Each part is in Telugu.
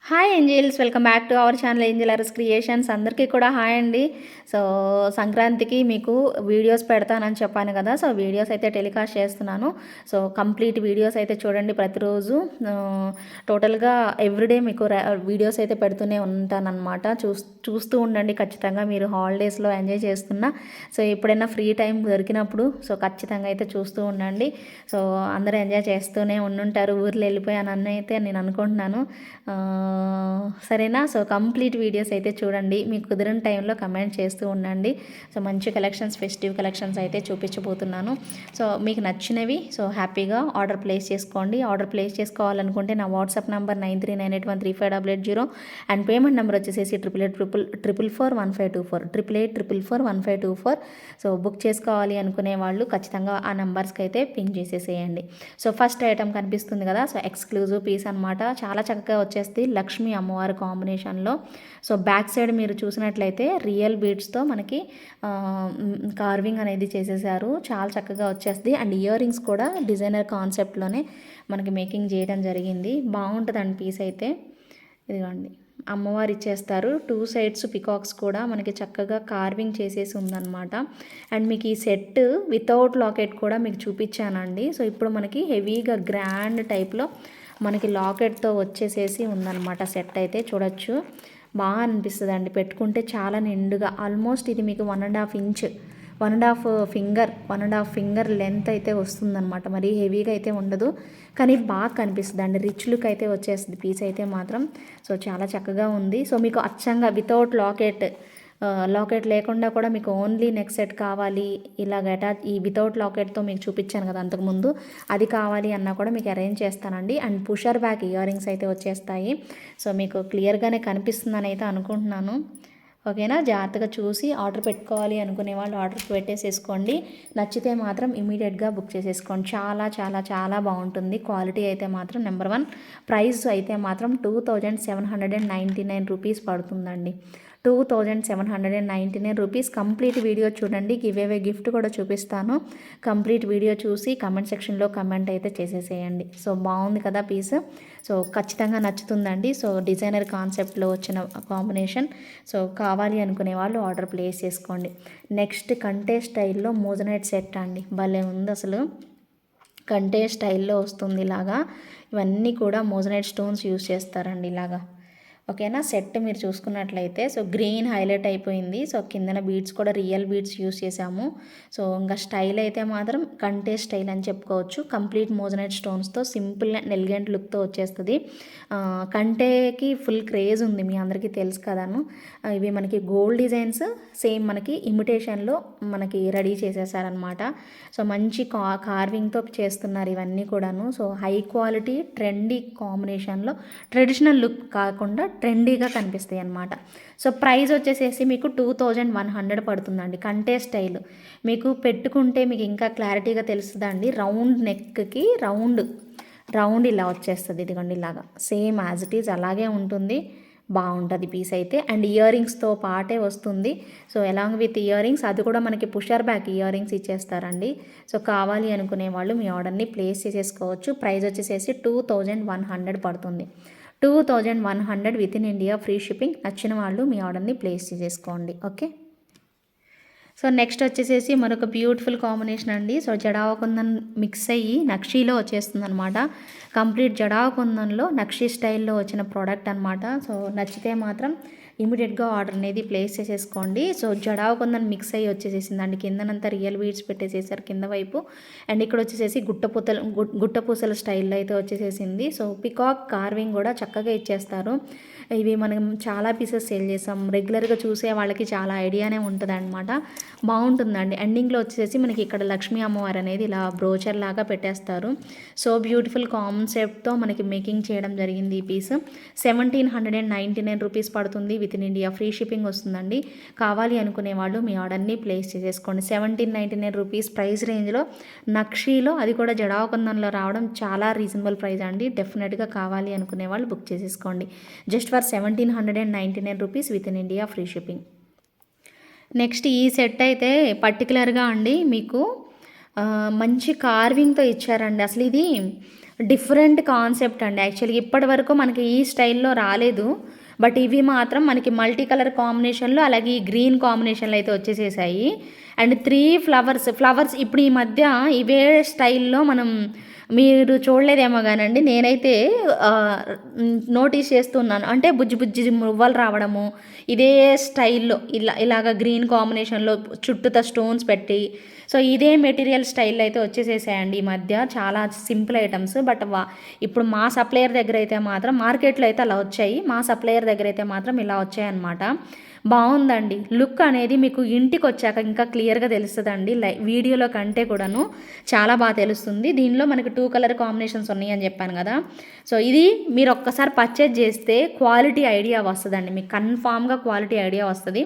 Hi angels, welcome back to our channel angel Aras creations. అందరికీ కూడా హాయ్ అండి. సో సంక్రాంతికి మీకు వీడియోస్ పెడతానని చెప్పాను కదా, సో వీడియోస్ అయితే టెలికాస్ట్ చేస్తున్నాను. సో కంప్లీట్ వీడియోస్ అయితే చూడండి ప్రతిరోజు. టోటల్గా ఎవ్రీడే మీకు వీడియోస్ అయితే పెడుతూనే ఉంటానన్నమాట. చూస్తూ ఉండండి ఖచ్చితంగా. మీరు హాలిడేస్లో ఎంజాయ్ చేస్తున్నా, సో ఎప్పుడైనా ఫ్రీ టైం దొరికినప్పుడు సో ఖచ్చితంగా అయితే చూస్తూ ఉండండి. సో అందరూ ఎంజాయ్ చేస్తూనే ఉండుంటారు. ఊర్లో వెళ్ళిపోయానని అయితే నేను అనుకుంటున్నాను. సరేనా? సో కంప్లీట్ వీడియోస్ అయితే చూడండి. మీకు కుదిరిన టైంలో కమెంట్ చేస్తూ ఉండండి. సో మంచి కలెక్షన్స్, ఫెస్టివ్ కలెక్షన్స్ అయితే చూపించబోతున్నాను. సో మీకు నచ్చినవి సో హ్యాపీగా ఆర్డర్ ప్లేస్ చేసుకోండి. ఆర్డర్ ప్లేస్ చేసుకోవాలనుకుంటే నా WhatsApp number 9398135880 and payment number వచ్చేసి 88441524 88441524. సో బుక్ చేసుకోవాలి అనుకునే వాళ్ళు ఖచ్చితంగా ఆ నెంబర్స్కి అయితే పింక్ చేసేసేయండి. సో ఫస్ట్ ఐటమ్ కనిపిస్తుంది కదా, సో ఎక్స్క్లూజివ్ పీస్ అనమాట. చాలా చక్కగా వచ్చేస్తుంది లక్ష్మీ అమ్మవారి కాంబినేషన్లో. సో బ్యాక్ సైడ్ మీరు చూసినట్లయితే రియల్ బీడ్స్తో మనకి కార్వింగ్ అనేది చేసేసారు. చాలా చక్కగా వచ్చేస్తుంది. అండ్ ఇయర్ రింగ్స్ కూడా డిజైనర్ కాన్సెప్ట్లోనే మనకి మేకింగ్ చేయడం జరిగింది. బాగుంటుందండి పీస్ అయితే. ఇదిగోండి, అమ్మవారు ఇచ్చేస్తారు. 2 సైడ్స్ పికాక్స్ కూడా మనకి చక్కగా కార్వింగ్ చేసేసి ఉందన్నమాట. అండ్ మీకు ఈ సెట్ వితౌట్ లాకెట్ కూడా మీకు చూపించానండి. సో ఇప్పుడు మనకి హెవీగా గ్రాండ్ టైప్లో మనకి లాకెట్తో వచ్చేసేసి ఉందన్నమాట. సెట్ అయితే చూడొచ్చు, బాగా అనిపిస్తుంది అండి పెట్టుకుంటే. చాలా నిండుగా ఆల్మోస్ట్ ఇది మీకు 1.5 ఇంచ్ 1.5 ఫింగర్ లెంత్ అయితే వస్తుందన్నమాట. మరీ హెవీగా అయితే ఉండదు, కానీ బాగా కనిపిస్తుంది అండి. రిచ్ లుక్ అయితే వచ్చేస్తుంది పీస్ అయితే మాత్రం. సో చాలా చక్కగా ఉంది. సో మీకు అచ్చంగా వితౌట్ లాకెట్ లేకుండా కూడా మీకు ఓన్లీ నెక్ సెట్ కావాలి, ఇలాగ ఈ వితౌట్ లాకెట్తో మీకు చూపించాను కదా అంతకుముందు, అది కావాలి అన్నా కూడా మీకు అరేంజ్ చేస్తానండి. And pusher back ear rings అయితే వచ్చేస్తాయి. సో మీకు క్లియర్గానే కనిపిస్తుందని అయితే అనుకుంటున్నాను. ఓకేనా? జాగ్రత్తగా చూసి ఆర్డర్ పెట్టుకోవాలి అనుకునే వాళ్ళు ఆర్డర్ పెట్టేసేసుకోండి. నచ్చితే మాత్రం ఇమీడియట్గా బుక్ చేసేసుకోండి. చాలా చాలా చాలా బాగుంటుంది. క్వాలిటీ అయితే మాత్రం నెంబర్ 1. ప్రైస్ అయితే మాత్రం 2799 రూపీస్ పడుతుందండి. 2799 రూపీస్. కంప్లీట్ వీడియో చూడండి. గివ్ గిఫ్ట్ కూడా చూపిస్తాను. కంప్లీట్ వీడియో చూసి కమెంట్ సెక్షన్లో కమెంట్ అయితే చేసేసేయండి. సో బాగుంది కదా పీస్. సో ఖచ్చితంగా నచ్చుతుందండి. సో డిజైనర్ కాన్సెప్ట్లో వచ్చిన కాంబినేషన్. సో కావాలి అనుకునే వాళ్ళు ఆర్డర్ ప్లేస్ చేసుకోండి. నెక్స్ట్ కంటే స్టైల్లో మోజనైట్ సెట్ అండి. భలే ఉంది అసలు. కంటే స్టైల్లో వస్తుంది ఇలాగా. ఇవన్నీ కూడా మోజనైట్ స్టోన్స్ యూస్ చేస్తారండి ఇలాగా. ఓకేనా? సెట్ మీరు చూసుకున్నట్లయితే సో గ్రీన్ హైలైట్ అయిపోయింది. సో కిందన బీడ్స్ కూడా రియల్ బీడ్స్ యూస్ చేసాము. సో ఇంకా స్టైల్ అయితే మాత్రం కంటే స్టైల్ అని చెప్పుకోవచ్చు. కంప్లీట్ మోజనైట్ స్టోన్స్తో సింపుల్ అండ్ ఎలిగెంట్ లుక్తో వచ్చేస్తుంది. కంటేకి ఫుల్ క్రేజ్ ఉంది, మీ అందరికీ తెలుసు కదాను. ఇవి మనకి గోల్డ్ డిజైన్స్ సేమ్ మనకి ఇమిటేషన్లో మనకి రెడీ చేసేసారనమాట. సో మంచి కార్వింగ్తో చేస్తున్నారు ఇవన్నీ కూడాను. సో హై క్వాలిటీ ట్రెండీ కాంబినేషన్లో ట్రెడిషనల్ లుక్ కాకుండా ట్రెండీగా కనిపిస్తాయి అన్నమాట. సో ప్రైస్ వచ్చేసేసి మీకు 2100 పడుతుందండి. కంటే స్టైల్ మీకు పెట్టుకుంటే మీకు ఇంకా క్లారిటీగా తెలుస్తుందండి. రౌండ్ నెక్కి రౌండ్ ఇలా వచ్చేస్తుంది. ఇదిగోండి ఇలాగా సేమ్ యాజ్ ఇట్ ఈజ్ అలాగే ఉంటుంది. బాగుంటుంది పీస్ అయితే. అండ్ ఇయర్ రింగ్స్తో పాటే వస్తుంది. So along with earrings అది కూడా మనకి పుషర్ బ్యాక్ ఇయర్ రింగ్స్ ఇచ్చేస్తారండి. సో కావాలి అనుకునే వాళ్ళు మీ ఆర్డర్ని ప్లేస్ చేసేసుకోవచ్చు. ప్రైస్ వచ్చేసేసి 2100 పడుతుంది. 2100 with in India free shipping. నచ్చిన వాళ్ళు మీ ఆర్డర్ని ప్లేస్ చేసేసుకోండి. ఓకే. సో నెక్స్ట్ వచ్చేసేసి మరొక బ్యూటిఫుల్ కాంబినేషన్ అండి. సో జడావ కుందన్ మిక్స్ అయ్యి నక్షీలో వచ్చేస్తుంది అనమాట. కంప్లీట్ జడావ కుందన్లో నక్షీ స్టైల్లో వచ్చిన ప్రోడక్ట్ అనమాట. సో నచ్చితే మాత్రం ఇమీడియట్గా ఆర్డర్ అనేది ప్లేస్ చేసేసుకోండి. సో జడావ కుందన్ మిక్స్ అయ్యి వచ్చేసేసిందండి. కిందనంతా రియల్ బీడ్స్ పెట్టేసేసారు కింద వైపు. అండ్ ఇక్కడ వచ్చేసేసి గుట్టపూసల స్టైల్లో అయితే వచ్చేసేసింది. సో పికాక్ కార్వింగ్ కూడా చక్కగా ఇచ్చేస్తారు. ఇవి మనం చాలా పీసెస్ సేల్ చేసాం. రెగ్యులర్గా చూసే వాళ్ళకి చాలా ఐడియానే ఉంటుంది అనమాట. బాగుంటుందండి. ఎండింగ్లో వచ్చేసి మనకి ఇక్కడ లక్ష్మీ అమ్మవారు అనేది ఇలా బ్రోచర్ లాగా పెట్టేస్తారు. సో బ్యూటిఫుల్ కాన్సెప్ట్తో మనకి మేకింగ్ చేయడం జరిగింది ఈ పీస్. 1799 రూపీస్ పడుతుంది. With in India free shipping వస్తుందండి. కావాలి అనుకునే వాళ్ళు మీ ఆర్డర్ని ప్లేస్ చేసేసుకోండి. 1799 రూపీస్ ప్రైస్ రేంజ్లో నక్షీలో, అది కూడా జడావకుందంలో రావడం చాలా రీజనబుల్ ప్రైస్ అండి. డెఫినెట్గా కావాలి అనుకునే వాళ్ళు బుక్ చేసేసుకోండి. Just for 1799 rupees within India free shipping. Next ఈ సెట్ అయితే పర్టికులర్గా అండి మీకు మంచి కార్వింగ్తో ఇచ్చారండి. అసలు ఇది డిఫరెంట్ కాన్సెప్ట్ అండి. యాక్చువల్గా ఇప్పటి వరకు మనకి ఈ స్టైల్లో రాలేదు. బట్ ఇవి మాత్రం మనకి మల్టీ కలర్ కాంబినేషన్లో అలాగే ఈ గ్రీన్ కాంబినేషన్లో అయితే వచ్చేసేసాయి. అండ్ 3 ఫ్లవర్స్ ఇప్పుడు ఈ మధ్య ఇవే స్టైల్లో మనం మీరు చూడలేదేమో కానండి, నేనైతే నోటీస్ చేస్తున్నాను. అంటే బుజ్జి బుజ్జి మువ్వలు రావడము ఇదే స్టైల్లో ఇలాగ గ్రీన్ కాంబినేషన్లో చుట్టూతా స్టోన్స్ పెట్టి, సో ఇదే మెటీరియల్ స్టైల్లో అయితే వచ్చేసేసాయండి ఈ మధ్య. చాలా సింపుల్ ఐటమ్స్. బట్ ఇప్పుడు మా సప్లయర్ దగ్గర అయితే మాత్రం మార్కెట్లో అయితే అలా వచ్చాయి, మా సప్లయర్ దగ్గర అయితే మాత్రం ఇలా వచ్చాయన్నమాట. బాగుందండి. లుక్ అనేది మీకు ఇంటికి వచ్చాక ఇంకా క్లియర్గా తెలుస్తుందండి. వీడియోలో కంటే కూడాను చాలా బాగా తెలుస్తుంది. దీనిలో మనకి 2 కలర్ కాంబినేషన్స్ ఉన్నాయి అని చెప్పాను కదా. సో ఇది మీరు ఒక్కసారి పర్చేజ్ చేస్తే క్వాలిటీ ఐడియా వస్తుందండి, మీకు కన్ఫామ్గా క్వాలిటీ ఐడియా వస్తుంది.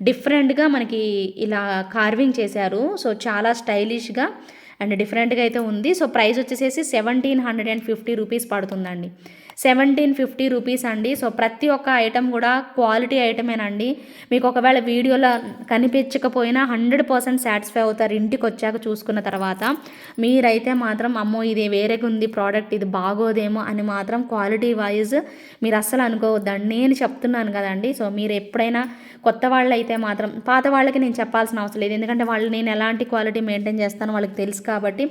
డిఫరెంట్గా మనకి ఇలా కార్వింగ్ చేశారు. సో చాలా స్టైలిష్గా అండ్ డిఫరెంట్గా అయితే ఉంది. సో ప్రైస్ వచ్చేసేసి 1750 రూపీస్ పడుతుందండి. 1750 రూపీస్ అండి. సో ప్రతి ఒక్క ఐటెం కూడా క్వాలిటీ ఐటమేనండి. మీకు ఒకవేళ వీడియోలో కనిపించకపోయినా 100% సాటిస్ఫై అవుతారు ఇంటికి వచ్చాక చూసుకున్న తర్వాత. మీరైతే మాత్రం అమ్మో ఇది వేరేగా ఉంది ప్రోడక్ట్, ఇది బాగోదేమో అని మాత్రం క్వాలిటీ వైజ్ మీరు అస్సలు అనుకోవద్దండి. నేను చెప్తున్నాను కదండి. సో మీరు ఎప్పుడైనా కొత్త వాళ్ళు అయితే మాత్రం, పాత వాళ్ళకి నేను చెప్పాల్సిన అవసరం లేదు, ఎందుకంటే వాళ్ళు నేను ఎలాంటి క్వాలిటీ మెయింటైన్ చేస్తానో వాళ్ళకి తెలుసు కాబట్టి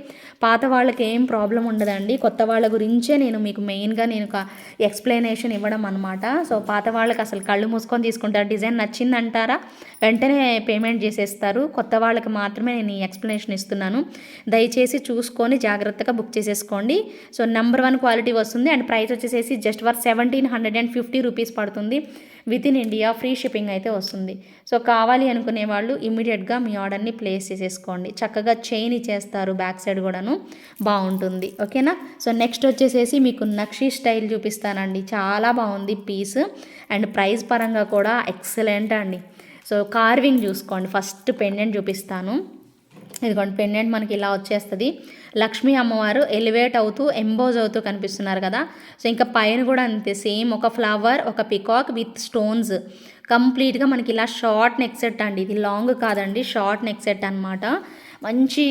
పాత వాళ్ళకి ఏం ప్రాబ్లం ఉండదండి. కొత్త వాళ్ళ గురించే నేను మీకు మెయిన్గా నేను ఒక ఎక్స్ప్లెనేషన్ ఇవ్వడం అనమాట. సో పాత వాళ్ళకి అసలు కళ్ళు మూసుకొని తీసుకుంటారు, డిజైన్ నచ్చిందంటారా వెంటనే పేమెంట్ చేసేస్తారు. కొత్త వాళ్ళకి మాత్రమే నేను ఈ ఎక్స్ప్లెనేషన్ ఇస్తున్నాను. దయచేసి చూసుకొని జాగ్రత్తగా బుక్ చేసేసుకోండి. సో నెంబర్ 1 క్వాలిటీ వస్తుంది. అండ్ ప్రైస్ వచ్చేసేసి జస్ట్ ఫర్ 1750 రూపీస్ పడుతుంది. With in India free shipping అయితే వస్తుంది. సో కావాలి అనుకునే వాళ్ళు ఇమీడియట్గా మీ ఆర్డర్ని ప్లేస్ చేసేసుకోండి. చక్కగా చైన్ ఇచ్చేస్తారు, బ్యాక్ సైడ్ కూడాను బాగుంటుంది. ఓకేనా. సో నెక్స్ట్ వచ్చేసేసి మీకు నక్షీ స్టైల్ చూపిస్తానండి. చాలా బాగుంది పీస్ అండ్ ప్రైస్ పరంగా కూడా ఎక్సలెంట్ అండి. సో కార్వింగ్ చూసుకోండి. ఫస్ట్ పెండెంట్ చూపిస్తాను. ఇదిగోండి పెండెంట్ మనకి ఇలా వచ్చేస్తుంది. లక్ష్మీ అమ్మవారు ఎలివేట్ అవుతూ ఎంబోజ్ అవుతూ కనిపిస్తున్నారు కదా. సో ఇంకా పైన కూడా అంతే సేమ్, ఒక ఫ్లవర్, ఒక పికాక్ విత్ స్టోన్స్. కంప్లీట్గా మనకి ఇలా షార్ట్ నెక్ సెట్ అండి. ఇది లాంగ్ కాదండి, షార్ట్ నెక్ సెట్ అనమాట. మంచి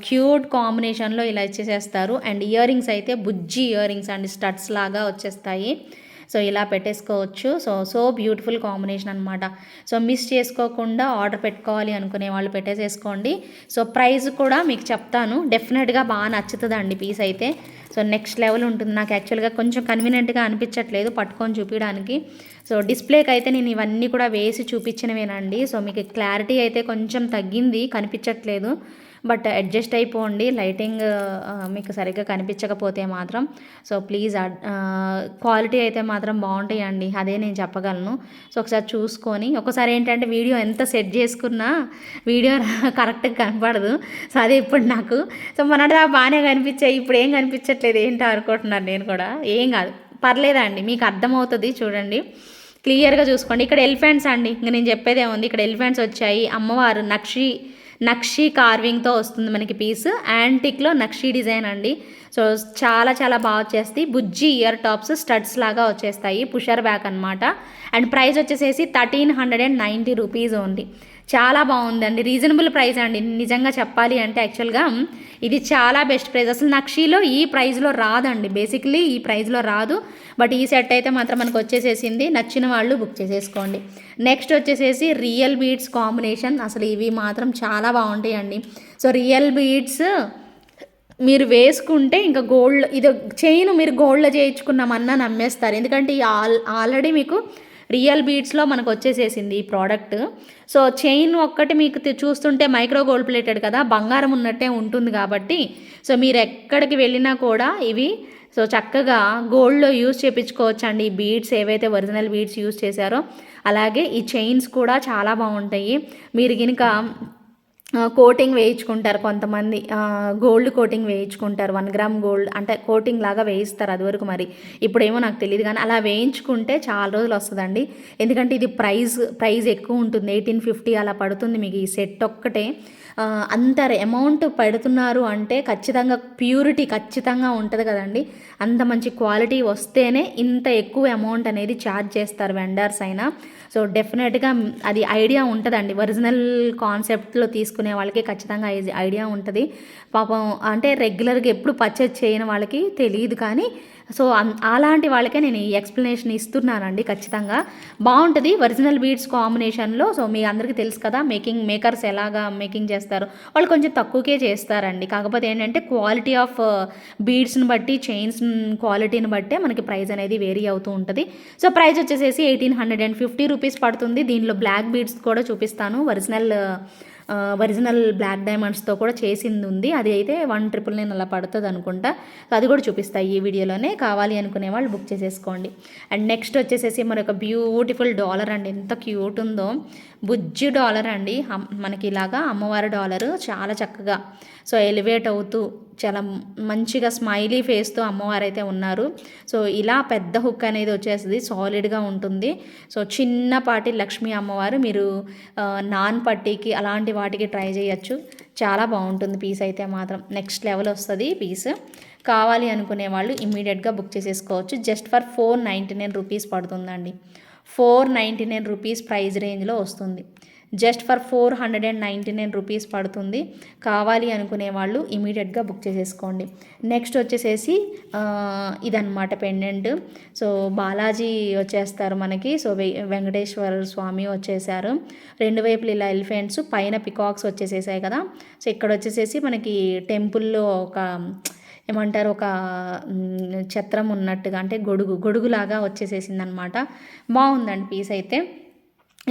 క్యూట్ కాంబినేషన్లో ఇలా ఇచ్చేసేస్తారు. అండ్ ఇయర్ రింగ్స్ అయితే బుజ్జి ఇయర్ రింగ్స్ అండి, స్టడ్స్ లాగా వచ్చేస్తాయి. సో ఇలా పెట్టేసుకోవచ్చు. సో బ్యూటిఫుల్ కాంబినేషన్ అనమాట. సో మిస్ చేసుకోకుండా ఆర్డర్ పెట్టుకోవాలి అనుకునే వాళ్ళు పెట్టేసేసుకోండి. సో ప్రైస్ కూడా మీకు చెప్తాను, డెఫినెట్గా బాగా నచ్చుతుందండి పీస్ అయితే. సో నెక్స్ట్ లెవెల్ ఉంటుంది. నాకు యాక్చువల్గా కొంచెం కన్వీనియంట్గా అనిపించట్లేదు పట్టుకొని చూపించడానికి. సో డిస్ప్లేకి అయితే నేను ఇవన్నీ కూడా వేసి చూపించినవేనండి. సో మీకు క్లారిటీ అయితే కొంచెం తగ్గింది, కనిపించట్లేదు. బట్ అడ్జస్ట్ అయిపోండి లైటింగ్ మీకు సరిగ్గా కనిపించకపోతే మాత్రం. సో ప్లీజ్ క్వాలిటీ అయితే మాత్రం బాగుంటాయండి, అదే నేను చెప్పగలను. సో ఒకసారి చూసుకొని, ఒకసారి ఏంటంటే వీడియో ఎంత సెట్ చేసుకున్నా వీడియో కరెక్ట్గా కనపడదు. సో అదే ఇప్పుడు నాకు సో మొన్నటిదా బాగానే కనిపించాయి, ఇప్పుడు ఏం కనిపించట్లేదు ఏంటో అనుకుంటున్నాను నేను కూడా. ఏం కాదు, పర్లేదండి, మీకు అర్థమవుతుంది. చూడండి క్లియర్గా చూసుకోండి. ఇక్కడ ఎలిఫెంట్స్ అండి, ఇంక నేను చెప్పేది ఏముంది, ఇక్కడ ఎలిఫెంట్స్ వచ్చాయి. అమ్మవారు నక్షీ కార్వింగ్తో వస్తుంది మనకి పీస్. యాంటిక్లో నక్షీ డిజైన్ అండి. సో చాలా చాలా బాగా వచ్చేస్తాయి. బుజ్జి ఇయర్ టాప్స్ స్టడ్స్ లాగా వచ్చేస్తాయి, పుషర్ బ్యాక్ అనమాట. అండ్ ప్రైస్ వచ్చేసేసి 1390 రూపీస్ ఓన్లీ. చాలా బాగుందండి, రీజనబుల్ ప్రైస్ అండి. నిజంగా చెప్పాలి అంటే యాక్చువల్గా ఇది చాలా బెస్ట్ ప్రైస్. అసలు నక్షీలో ఈ ప్రైస్లో రాదండి, బేసిక్లీ ఈ ప్రైస్లో రాదు. బట్ ఈ సెట్ అయితే మాత్రం మనకు వచ్చేసేసింది. నచ్చిన వాళ్ళు బుక్ చేసేసుకోండి. నెక్స్ట్ వచ్చేసేసి రియల్ బీడ్స్ కాంబినేషన్. అసలు ఇవి మాత్రం చాలా బాగుంటాయండి. సో రియల్ బీడ్స్ మీరు వేసుకుంటే ఇంకా గోల్డ్, ఇది చైన్ మీరు గోల్డ్లో చేయించుకున్నామన్నా నమ్మేస్తారు. ఎందుకంటే ఆల్రెడీ మీకు రియల్ బీడ్స్లో మనకు వచ్చేసేసింది ఈ ప్రోడక్ట్. సో చైన్ ఒక్కటి మీకు చూస్తుంటే మైక్రో గోల్డ్ ప్లేటెడ్ కదా, బంగారం ఉన్నట్టే ఉంటుంది కాబట్టి సో మీరు ఎక్కడికి వెళ్ళినా కూడా ఇవి సో చక్కగా గోల్డ్లో యూజ్ చేయించుకోవచ్చు అండి. ఈ బీడ్స్ ఏవైతే ఒరిజినల్ బీడ్స్ యూజ్ చేశారో అలాగే ఈ చైన్స్ కూడా చాలా బాగుంటాయి. మీరు కనుక కోటింగ్ వేయించుకుంటారు కొంతమంది, గోల్డ్ కోటింగ్ వేయించుకుంటారు. 1 గ్రామ్ గోల్డ్ అంటే కోటింగ్ లాగా వేయిస్తారు అది వరకు, మరి ఇప్పుడేమో నాకు తెలియదు. కానీ అలా వేయించుకుంటే చాలా రోజులు వస్తుందండి. ఎందుకంటే ఇది ప్రైస్ ఎక్కువ ఉంటుంది, 1850 అలా పడుతుంది మీకు ఈ సెట్ ఒక్కటే. అంత అమౌంట్ పెడుతున్నారు అంటే ఖచ్చితంగా ప్యూరిటీ ఖచ్చితంగా ఉంటుంది కదండి. అంత మంచి క్వాలిటీ వస్తేనే ఇంత ఎక్కువ అమౌంట్ అనేది ఛార్జ్ చేస్తారు వెండర్స్ అయినా. సో డెఫినెట్గా అది ఐడియా ఉంటుందండి. ఒరిజినల్ కాన్సెప్ట్లో తీసుకునే వాళ్ళకి ఖచ్చితంగా ఐడియా ఉంటుంది. పాపం అంటే రెగ్యులర్గా ఎప్పుడు పర్చేజ్ చేయని వాళ్ళకి తెలియదు, కానీ సో అలాంటి వాళ్ళకే నేను ఈ ఎక్స్ప్లెనేషన్ ఇస్తున్నానండి. ఖచ్చితంగా బాగుంటుంది ఒరిజినల్ బీడ్స్ కాంబినేషన్లో. సో మీ అందరికీ తెలుసు కదా మేకర్స్ ఎలాగా మేకింగ్ చేస్తారు, వాళ్ళు కొంచెం తక్కువకే చేస్తారండి. కాకపోతే ఏంటంటే క్వాలిటీ ఆఫ్ బీడ్స్ని బట్టి, చైన్స్ క్వాలిటీని బట్టే మనకి ప్రైస్ అనేది వేరీ అవుతూ ఉంటుంది. సో ప్రైస్ వచ్చేసేసి 1850 రూపీస్ పడుతుంది. దీనిలో బ్లాక్ బీడ్స్ కూడా చూపిస్తాను. ఒరిజినల్ బ్లాక్ డైమండ్స్తో కూడా చేసింది ఉంది. అది అయితే 1999 అలా పడుతుంది అనుకుంటా. అది కూడా చూపిస్తాయి ఈ వీడియోలోనే. కావాలి అనుకునే వాళ్ళు బుక్ చేసేసుకోండి. అండ్ నెక్స్ట్ వచ్చేసేసి మరొక బ్యూటిఫుల్ డాలర్ అండి. ఎంత క్యూట్ ఉందో, బుజ్జి డాలర్ అండి. మనకి ఇలాగా అమ్మవారి డాలరు చాలా చక్కగా సో ఎలివేట్ అవుతూ చాలా మంచిగా స్మైలీ ఫేస్తో అమ్మవారు అయితే ఉన్నారు. సో ఇలా పెద్ద హుక్ అనేది వచ్చేస్తుంది, సాలిడ్గా ఉంటుంది. సో చిన్నపాటి లక్ష్మీ అమ్మవారు మీరు నాన్ పట్టీకి అలాంటి వాటికి ట్రై చేయొచ్చు. చాలా బాగుంటుంది పీస్ అయితే మాత్రం నెక్స్ట్ లెవెల్ వస్తుంది పీస్. కావాలి అనుకునే వాళ్ళు ఇమ్మీడియట్గా బుక్ చేసేసుకోవచ్చు. జస్ట్ ఫర్ 499 రూపీస్ పడుతుందండి. 499 రూపీస్ ప్రైస్ రేంజ్లో వస్తుంది. జస్ట్ ఫర్ 499 రూపీస్ పడుతుంది. కావాలి అనుకునే వాళ్ళు ఇమీడియట్గా బుక్ చేసేసుకోండి. నెక్స్ట్ వచ్చేసేసి ఇదన్నమాట పెండెంట్. సో బాలాజీ వచ్చేస్తారు మనకి. సో వెంకటేశ్వర స్వామి వచ్చేసారు. రెండు వైపులు ఇలా ఎలిఫెంట్స్, పైన పికాక్స్ వచ్చేసేసాయి కదా. సో ఇక్కడ వచ్చేసేసి మనకి టెంపుల్లో ఏమంటారు, ఒక ఛత్రం ఉన్నట్టుగా, అంటే గొడుగులాగా వచ్చేసేసింది అనమాట. బాగుందండి పీస్ అయితే.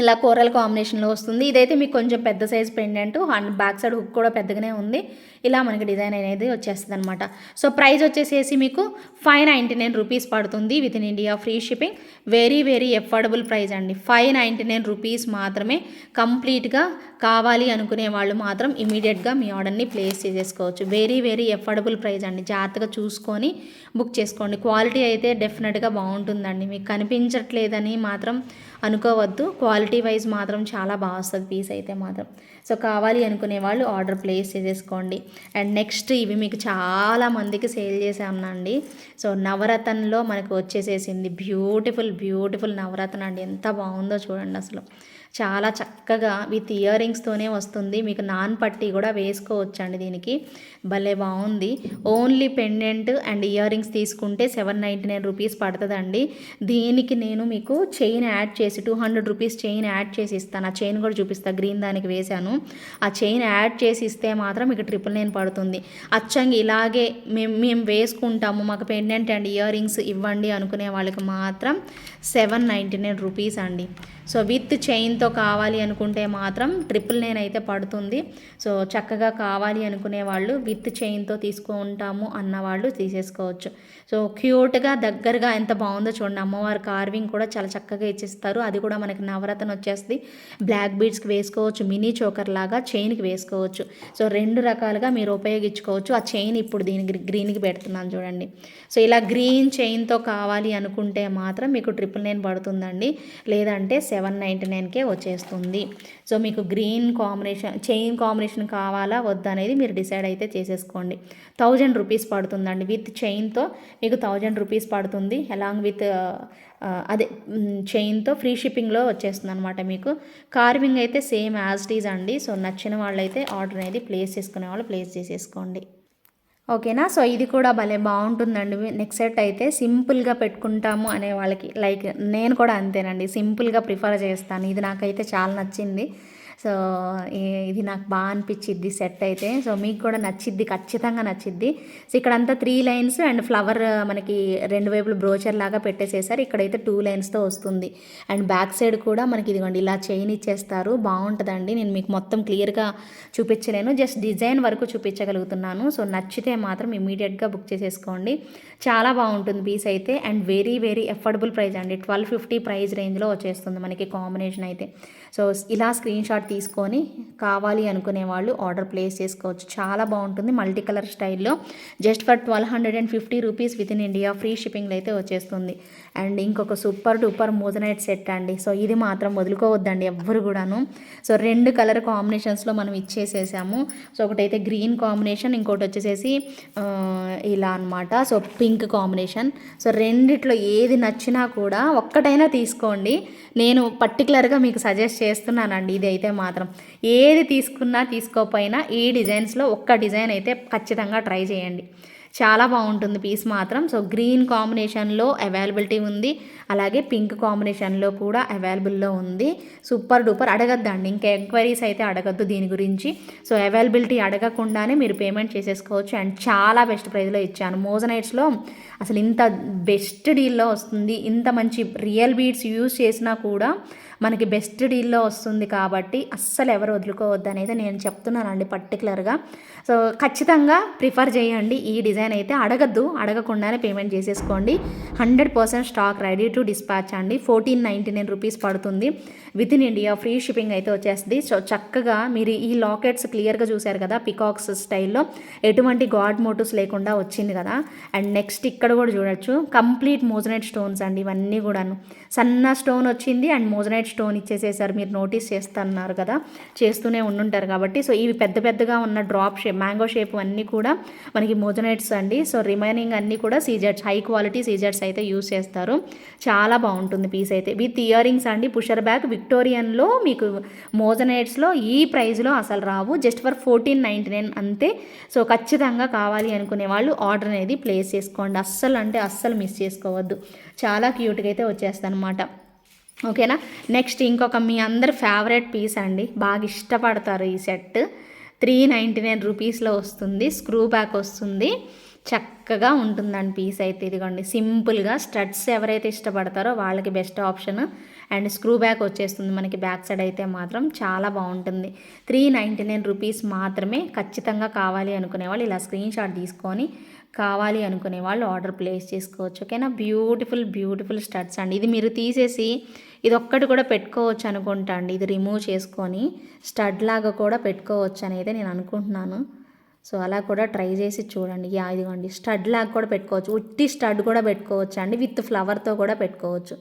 ఇలా కోరల్ కాంబినేషన్లో వస్తుంది. ఇదైతే మీకు కొంచెం పెద్ద size pendant, back side hook కూడా పెద్దగానే ఉంది. ఇలా మనకి డిజైన్ అనేది వచ్చేస్తుంది అనమాట. సో ప్రైస్ వచ్చేసేసి మీకు 599 రూపీస్ పడుతుంది with in India, free shipping. Very very affordable price అండి. 599 రూపీస్ మాత్రమే. కంప్లీట్గా కావాలి అనుకునే వాళ్ళు మాత్రం ఇమీడియట్గా మీ ఆర్డర్ని ప్లేస్ చేసేసుకోవచ్చు. వెరీ వెరీ ఎఫోర్డబుల్ ప్రైస్ అండి. జాగ్రత్తగా చూసుకొని బుక్ చేసుకోండి. క్వాలిటీ అయితే డెఫినెట్గా బాగుంటుందండి. మీకు కనిపించట్లేదని మాత్రం అనుకోవద్దు. క్వాలిటీ వైజ్ మాత్రం చాలా బాగా వస్తుంది పీస్ అయితే మాత్రం. సో కావాలి అనుకునే వాళ్ళు ఆర్డర్ ప్లేస్ చేసేసుకోండి. అండ్ నెక్స్ట్ ఇవి మీకు చాలా మందికి సేల్ చేసామండి. సో నవరత్నంలో మనకు వచ్చేసేసింది బ్యూటిఫుల్ నవరత్న అండి. ఎంత బాగుందో చూడండి అసలు. చాలా చక్కగా విత్ ఇయర్ రింగ్స్తోనే వస్తుంది. మీకు నాన్ పట్టీ కూడా వేసుకోవచ్చు అండి. దీనికి భలే బాగుంది. Only pendant and ear rings తీసుకుంటే 799 రూపీస్ పడుతుందండి. దీనికి నేను మీకు చైన్ యాడ్ చేసి 200 రూపీస్ చైన్ యాడ్ చేసి ఇస్తాను. ఆ చైన్ కూడా చూపిస్తాను. గ్రీన్ దానికి వేశాను. ఆ చైన్ యాడ్ చేసి ఇస్తే మాత్రం మీకు 999 పడుతుంది. అచ్చంగా ఇలాగే మేము వేసుకుంటాము, మాకు పెండెంట్ అండ్ ఇయర్ రింగ్స్ ఇవ్వండి అనుకునే వాళ్ళకి మాత్రం 799 రూపీస్ అండి. సో విత్ చైన్తో కావాలి అనుకుంటే మాత్రం 999 అయితే పడుతుంది. సో చక్కగా కావాలి అనుకునే వాళ్ళు విత్ చైన్తో తీసుకుంటాము అన్న వాళ్ళు తీసేసుకోవచ్చు. సో క్యూట్గా దగ్గరగా ఎంత బాగుందో చూడండి. అమ్మవారి కార్వింగ్ కూడా చాలా చక్కగా ఇచ్చిస్తారు. అది కూడా మనకి నవరత్న వచ్చేస్తుంది. బ్లాక్ బీడ్స్కి వేసుకోవచ్చు, మినీ చోకర్ లాగా చైన్కి వేసుకోవచ్చు. సో రెండు రకాలుగా మీరు ఉపయోగించుకోవచ్చు. ఆ చైన్ ఇప్పుడు దీనికి గ్రీన్కి పెడుతున్నాను చూడండి. సో ఇలా గ్రీన్ చైన్తో కావాలి అనుకుంటే మాత్రం మీకు 999 పడుతుందండి. లేదంటే 799కే వచ్చేస్తుంది. సో మీకు గ్రీన్ కాంబినేషన్ చైన్ కాంబినేషన్ కావాలా వద్దా అనేది మీరు డిసైడ్ అయితే చేసేసుకోండి. 1000 రూపీస్ పడుతుందండి. విత్ చైన్తో మీకు 1000 రూపీస్ పడుతుంది. అలాంగ్ విత్ అదే చైన్తో ఫ్రీ షిప్పింగ్లో వచ్చేస్తుంది అనమాట. మీకు కార్వింగ్ అయితే సేమ్ యాజ్ ఇట్ ఈజ్ అండి. సో నచ్చిన వాళ్ళైతే ఆర్డర్ అనేది ప్లేస్ చేసుకునే వాళ్ళు ప్లేస్ చేసేసుకోండి. ఓకేనా. సో ఇది కూడా భలే బాగుంటుందండి. నెక్స్ట్ సెట్ అయితే సింపుల్గా పెట్టుకుంటాము అనే వాళ్ళకి, లైక్ నేను కూడా అంతేనండి, సింపుల్గా ప్రిఫర్ చేస్తాను. ఇది నాకైతే చాలా నచ్చింది. సో ఇది నాకు బాగా అనిపించిద్ది సెట్ అయితే. సో మీకు కూడా నచ్చిద్ది, ఖచ్చితంగా నచ్చిద్ది. సో ఇక్కడంతా 3 లైన్స్ అండ్ ఫ్లవర్ మనకి రెండు వైపులు బ్రోచర్ లాగా పెట్టేసేసారు. ఇక్కడైతే 2 లైన్స్తో వస్తుంది. అండ్ బ్యాక్ సైడ్ కూడా మనకి ఇదిగోండి ఇలా చైన్ ఇచ్చేస్తారు. బాగుంటుందండి. నేను మీకు మొత్తం క్లియర్గా చూపించలేను, జస్ట్ డిజైన్ వరకు చూపించగలుగుతున్నాను. సో నచ్చితే మాత్రం ఇమీడియట్గా బుక్ చేసేసుకోండి. చాలా బాగుంటుంది పీస్ అయితే. And very very affordable price అండి. 1250 ప్రైస్ రేంజ్లో వచ్చేస్తుంది మనకి కాంబినేషన్ అయితే. సో ఇలా స్క్రీన్ షాట్ తీసుకొని కావాలి అనుకునే వాళ్ళు ఆర్డర్ ప్లేస్ చేసుకోవచ్చు. చాలా బాగుంటుంది. మల్టీ కలర్ స్టైల్లో just for 1250 rupees within India, free షిప్పింగ్లో అయితే వచ్చేస్తుంది. అండ్ ఇంకొక సూపర్ డూపర్ మోజనైట్ సెట్ అండి. సో ఇది మాత్రం వదులుకోవద్దండి ఎవ్వరు కూడాను. సో 2 కలర్ కాంబినేషన్స్లో మనం ఇచ్చేసేసాము. సో ఒకటైతే గ్రీన్ కాంబినేషన్, ఇంకోటి వచ్చేసేసి ఇలా అనమాట. So pink combination. సో రెండిట్లో ఏది నచ్చినా కూడా ఒక్కటైనా తీసుకోండి. నేను పర్టికులర్గా మీకు సజెస్ట్ చేస్తున్నానండి. ఇది అయితే మాత్రం ఏది తీసుకున్నా తీసుకోకపోయినా ఈ డిజైన్స్లో ఒక్క డిజైన్ అయితే ఖచ్చితంగా ట్రై చేయండి. చాలా బాగుంటుంది పీస్ మాత్రం. సో గ్రీన్ కాంబినేషన్లో అవైలబిలిటీ ఉంది, అలాగే పింక్ కాంబినేషన్లో కూడా అవైలబుల్లో ఉంది. Super duper. అడగద్దండి, ఇంకా ఎంక్వైరీస్ అయితే అడగద్దు దీని గురించి. సో అవైలబిలిటీ అడగకుండానే మీరు పేమెంట్ చేసేసుకోవచ్చు. అండ్ చాలా బెస్ట్ ప్రైస్లో ఇచ్చాను. మోజనైట్స్లో అసలు ఇంత బెస్ట్ డీల్లో వస్తుంది. ఇంత మంచి రియల్ బీడ్స్ యూజ్ చేసినా కూడా మనకి బెస్ట్ డీల్లో వస్తుంది కాబట్టి అస్సలు ఎవరు వదులుకోవద్దు అనేది నేను చెప్తున్నానండి పర్టికులర్గా. సో ఖచ్చితంగా ప్రిఫర్ చేయండి ఈ డిజైన్ అయితే. అడగకుండానే పేమెంట్ చేసేసుకోండి. 100% స్టాక్ రెడీ టు డిస్పాచ్ అండి. 1499 రూపీస్ పడుతుంది. With in India free shipping అయితే వచ్చేస్తుంది. సో చక్కగా మీరు ఈ లాకెట్స్ క్లియర్గా చూశారు కదా, పికాక్స్ స్టైల్లో ఎటువంటి గాడ్ మోటివ్స్ లేకుండా వచ్చింది కదా. అండ్ నెక్స్ట్ ఇక్కడ కూడా చూడొచ్చు, కంప్లీట్ మోజనైట్ స్టోన్స్ అండి ఇవన్నీ కూడాను. సన్న స్టోన్ వచ్చింది అండ్ మోజనైట్ స్టోన్ ఇచ్చేసేసారు. మీరు నోటీస్ చేస్తున్నారు కదా, చేస్తూనే ఉండుంటారు కాబట్టి. సో ఇవి పెద్ద పెద్దగా ఉన్న డ్రాప్ షేప్, మ్యాంగో షేప్ అన్నీ కూడా మనకి మోజనైట్స్ అండి. సో రిమైనింగ్ అన్నీ కూడా సీజెట్స్, హై క్వాలిటీ సీజెట్స్ అయితే యూస్ చేస్తారు. చాలా బాగుంటుంది పీస్ అయితే. విత్ ఇయర్ రింగ్స్ అండి, పుషర్ బ్యాక్. విక్టోరియన్లో మీకు మోజనైట్స్లో ఈ ప్రైస్లో అసలు రావు. జస్ట్ ఫర్ 1499 అంతే. సో ఖచ్చితంగా కావాలి అనుకునే వాళ్ళు ఆర్డర్ అనేది ప్లేస్ చేసుకోండి. అస్సలు మిస్ చేసుకోవద్దు. చాలా క్యూట్గా అయితే వచ్చేస్తాను అనమాట. ఓకేనా. నెక్స్ట్ ఇంకొక మీ అందరి ఫేవరెట్ పీస్ అండి, బాగా ఇష్టపడతారు ఈ సెట్. 399 రూపీస్లో వస్తుంది. స్క్రూ బ్యాక్ వస్తుంది. చక్కగా ఉంటుందండి పీస్ అయితే. ఇదిగోండి సింపుల్గా స్టడ్స్ ఎవరైతే ఇష్టపడతారో వాళ్ళకి best option. And screw back వచ్చేస్తుంది మనకి బ్యాక్ సైడ్ అయితే మాత్రం చాలా బాగుంటుంది. 399 రూపీస్ మాత్రమే. ఖచ్చితంగా కావాలి అనుకునే వాళ్ళు ఇలా స్క్రీన్ షాట్ తీసుకొని కావాలి అనుకునే వాళ్ళు ఆర్డర్ ప్లేస్ చేసుకోవచ్చు. ఓకేనా. బ్యూటిఫుల్ స్టడ్స్ అండి. ఇది మీరు తీసేసి ఇది ఒక్కటి కూడా పెట్టుకోవచ్చు అనుకుంటా అండి. ఇది రిమూవ్ చేసుకొని స్టడ్ లాగా కూడా పెట్టుకోవచ్చు అనేది నేను అనుకుంటున్నాను. సో అలా కూడా ట్రై చేసి చూడండి. ఇదిగోండి స్టడ్ లాగా కూడా పెట్టుకోవచ్చు. ఉట్టి స్టడ్ కూడా పెట్టుకోవచ్చు అండి. విత్ ఫ్లవర్తో కూడా పెట్టుకోవచ్చు.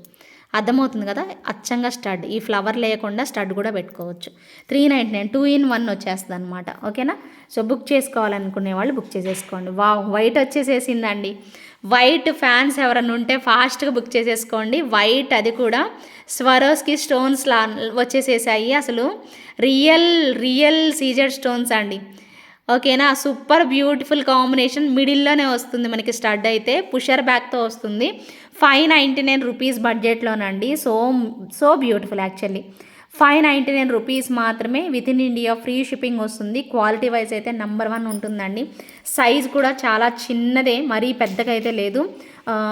అర్థమవుతుంది కదా, అచ్చంగా స్టడ్, ఈ ఫ్లవర్ లేకుండా స్టడ్ కూడా పెట్టుకోవచ్చు. 399 2 in 1 వచ్చేస్తుంది అనమాట. ఓకేనా. సో బుక్ చేసుకోవాలనుకునే వాళ్ళు బుక్ చేసేసుకోండి. వైట్ వచ్చేసేసిందండి. వైట్ ఫ్యాన్స్ ఎవరైనా ఉంటే ఫాస్ట్గా బుక్ చేసేసుకోండి. వైట్, అది కూడా స్వరోస్కి స్టోన్స్ వచ్చేసేసాయి. అసలు రియల్ సీజెడ్ స్టోన్స్ అండి. ఓకేనా. Super beautiful combination. మిడిల్లోనే వస్తుంది మనకి స్టడ్ అయితే. పుషర్ బ్యాక్తో వస్తుంది. 599 రూపీస్ బడ్జెట్లోనండి. So beautiful actually. 599 రూపీస్ మాత్రమే. Within India free shipping వస్తుంది. క్వాలిటీ వైజ్ అయితే నెంబర్ 1 ఉంటుందండి. సైజ్ కూడా చాలా చిన్నదే, మరీ పెద్దగా అయితే లేదు.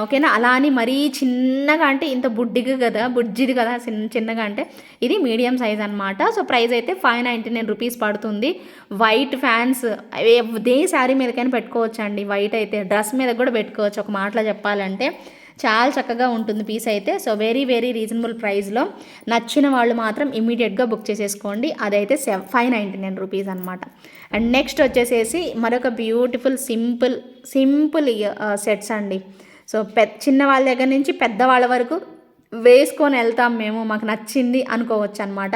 ఓకేనా. అలా అని మరీ చిన్నగా అంటే ఇంత బుజ్జిది కదా చిన్నగా అంటే ఇది మీడియం సైజ్ అనమాట. సో ప్రైస్ అయితే 599 రూపీస్ పడుతుంది. వైట్ ఫ్యాన్స్ ఏ శారీ మీదకైనా పెట్టుకోవచ్చు అండి. వైట్ అయితే డ్రెస్ మీద కూడా పెట్టుకోవచ్చు. ఒక మాటలో చెప్పాలంటే చాలా చక్కగా ఉంటుంది పీస్ అయితే. సో వెరీ రీజనబుల్ ప్రైస్లో. నచ్చిన వాళ్ళు మాత్రం ఇమీడియట్గా బుక్ చేసేసుకోండి. అదైతే 599 రూపీస్ అనమాట. అండ్ నెక్స్ట్ వచ్చేసేసి మరొక బ్యూటిఫుల్ సింపుల్ సెట్స్ అండి. సో చిన్న వాళ్ళ దగ్గర నుంచి పెద్దవాళ్ళ వరకు వేసుకొని వెళ్తాం మేము, మాకు నచ్చింది అనుకోవచ్చు అనమాట.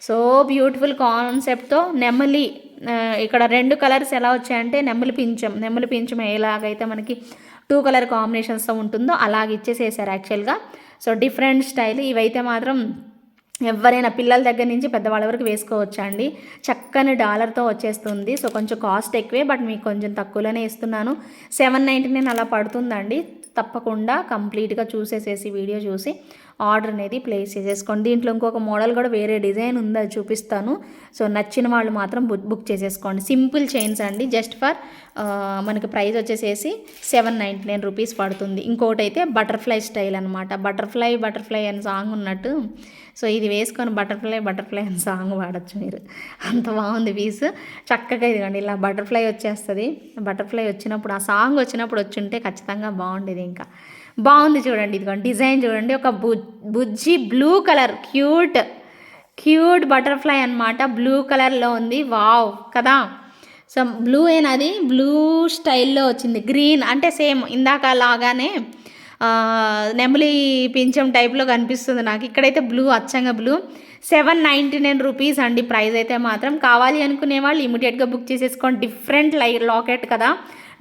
సో బ్యూటిఫుల్ కాన్సెప్ట్తో నెమలి, ఇక్కడ 2 కలర్స్ ఎలా వచ్చాయంటే నెమలి పించం ఎలాగైతే మనకి 2 కలర్ కాంబినేషన్స్తో ఉంటుందో అలాగ ఇచ్చేసేసారు యాక్చువల్గా. So different style. ఇవైతే మాత్రం ఎవరైనా పిల్లల దగ్గర నుంచి పెద్దవాళ్ళ వరకు వేసుకోవచ్చు అండి. చక్కని డాలర్తో వచ్చేస్తుంది. సో కొంచెం కాస్ట్ ఎక్కువే, బట్ మీకు కొంచెం తక్కువలోనే ఇస్తున్నాను. 799 అలా పడుతుందండి. తప్పకుండా కంప్లీట్గా చూసేసేసి వీడియో చూసి ఆర్డర్ అనేది ప్లేస్ చేసేసుకోండి. దీంట్లో ఇంకొక మోడల్ కూడా వేరే డిజైన్ ఉంది, అది చూపిస్తాను. సో నచ్చిన వాళ్ళు మాత్రం బుక్ చేసేసుకోండి. సింపుల్ చైన్స్ అండి. జస్ట్ ఫర్ మనకి ప్రైస్ వచ్చేసేసి 799 రూపీస్ పడుతుంది. ఇంకోటి అయితే బటర్ఫ్లై స్టైల్ అనమాట. బటర్ఫ్లై అని సాంగ్ ఉన్నట్టు. సో ఇది వేసుకొని బటర్ఫ్లై అని సాంగ్ పాడచ్చు మీరు. అంత బాగుంది పీస్. చక్కగా ఇదిగోండి ఇలా బటర్ఫ్లై వచ్చేస్తుంది. బటర్ఫ్లై వచ్చినప్పుడు, ఆ సాంగ్ వచ్చినప్పుడు వచ్చుంటే ఖచ్చితంగా బాగుండేది. ఇంకా బాగుంది చూడండి. ఇదిగోండి డిజైన్ చూడండి. ఒక బుజ్జి బ్లూ కలర్ క్యూట్ బటర్ఫ్లై అనమాట. బ్లూ కలర్లో ఉంది. వావ్ కదా. సో బ్లూ అది బ్లూ స్టైల్లో వచ్చింది. గ్రీన్ అంటే సేమ్ ఇందాక లాగానే నెమలి పింఛం టైప్లో కనిపిస్తుంది నాకు. ఇక్కడైతే బ్లూ, అచ్చంగా బ్లూ. 799 రూపీస్ అండి ప్రైస్ అయితే మాత్రం. కావాలి అనుకునే వాళ్ళు ఇమీడియట్గా బుక్ చేసేసుకోండి. డిఫరెంట్ లాకెట్ కదా,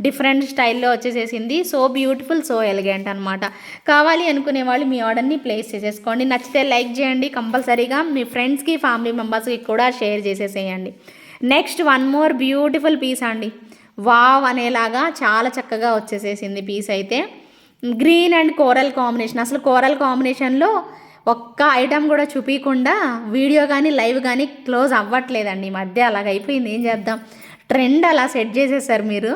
డిఫరెంట్ స్టైల్లో వచ్చేసేసింది. సో బ్యూటిఫుల్, సో ఎలిగెంట్ అనమాట. కావాలి అనుకునే వాళ్ళు మీ ఆర్డర్ని ప్లేస్ చేసేసుకోండి. నచ్చితే లైక్ చేయండి, కంపల్సరీగా మీ ఫ్రెండ్స్కి, ఫ్యామిలీ మెంబర్స్కి కూడా షేర్ చేసేసేయండి. Next one more beautiful piece అండి. వావ్ అనేలాగా చాలా చక్కగా వచ్చేసేసింది పీస్ అయితే. Green and coral combination. అసలు కోరల్ కాంబినేషన్లో ఒక్క ఐటమ్ కూడా చూపించకుండా వీడియో కానీ లైవ్ కానీ క్లోజ్ అవ్వట్లేదండి. ఈ మధ్య అలాగ అయిపోయింది, ఏం చేద్దాం, ట్రెండ్ అలా సెట్ చేసేసారు మీరు.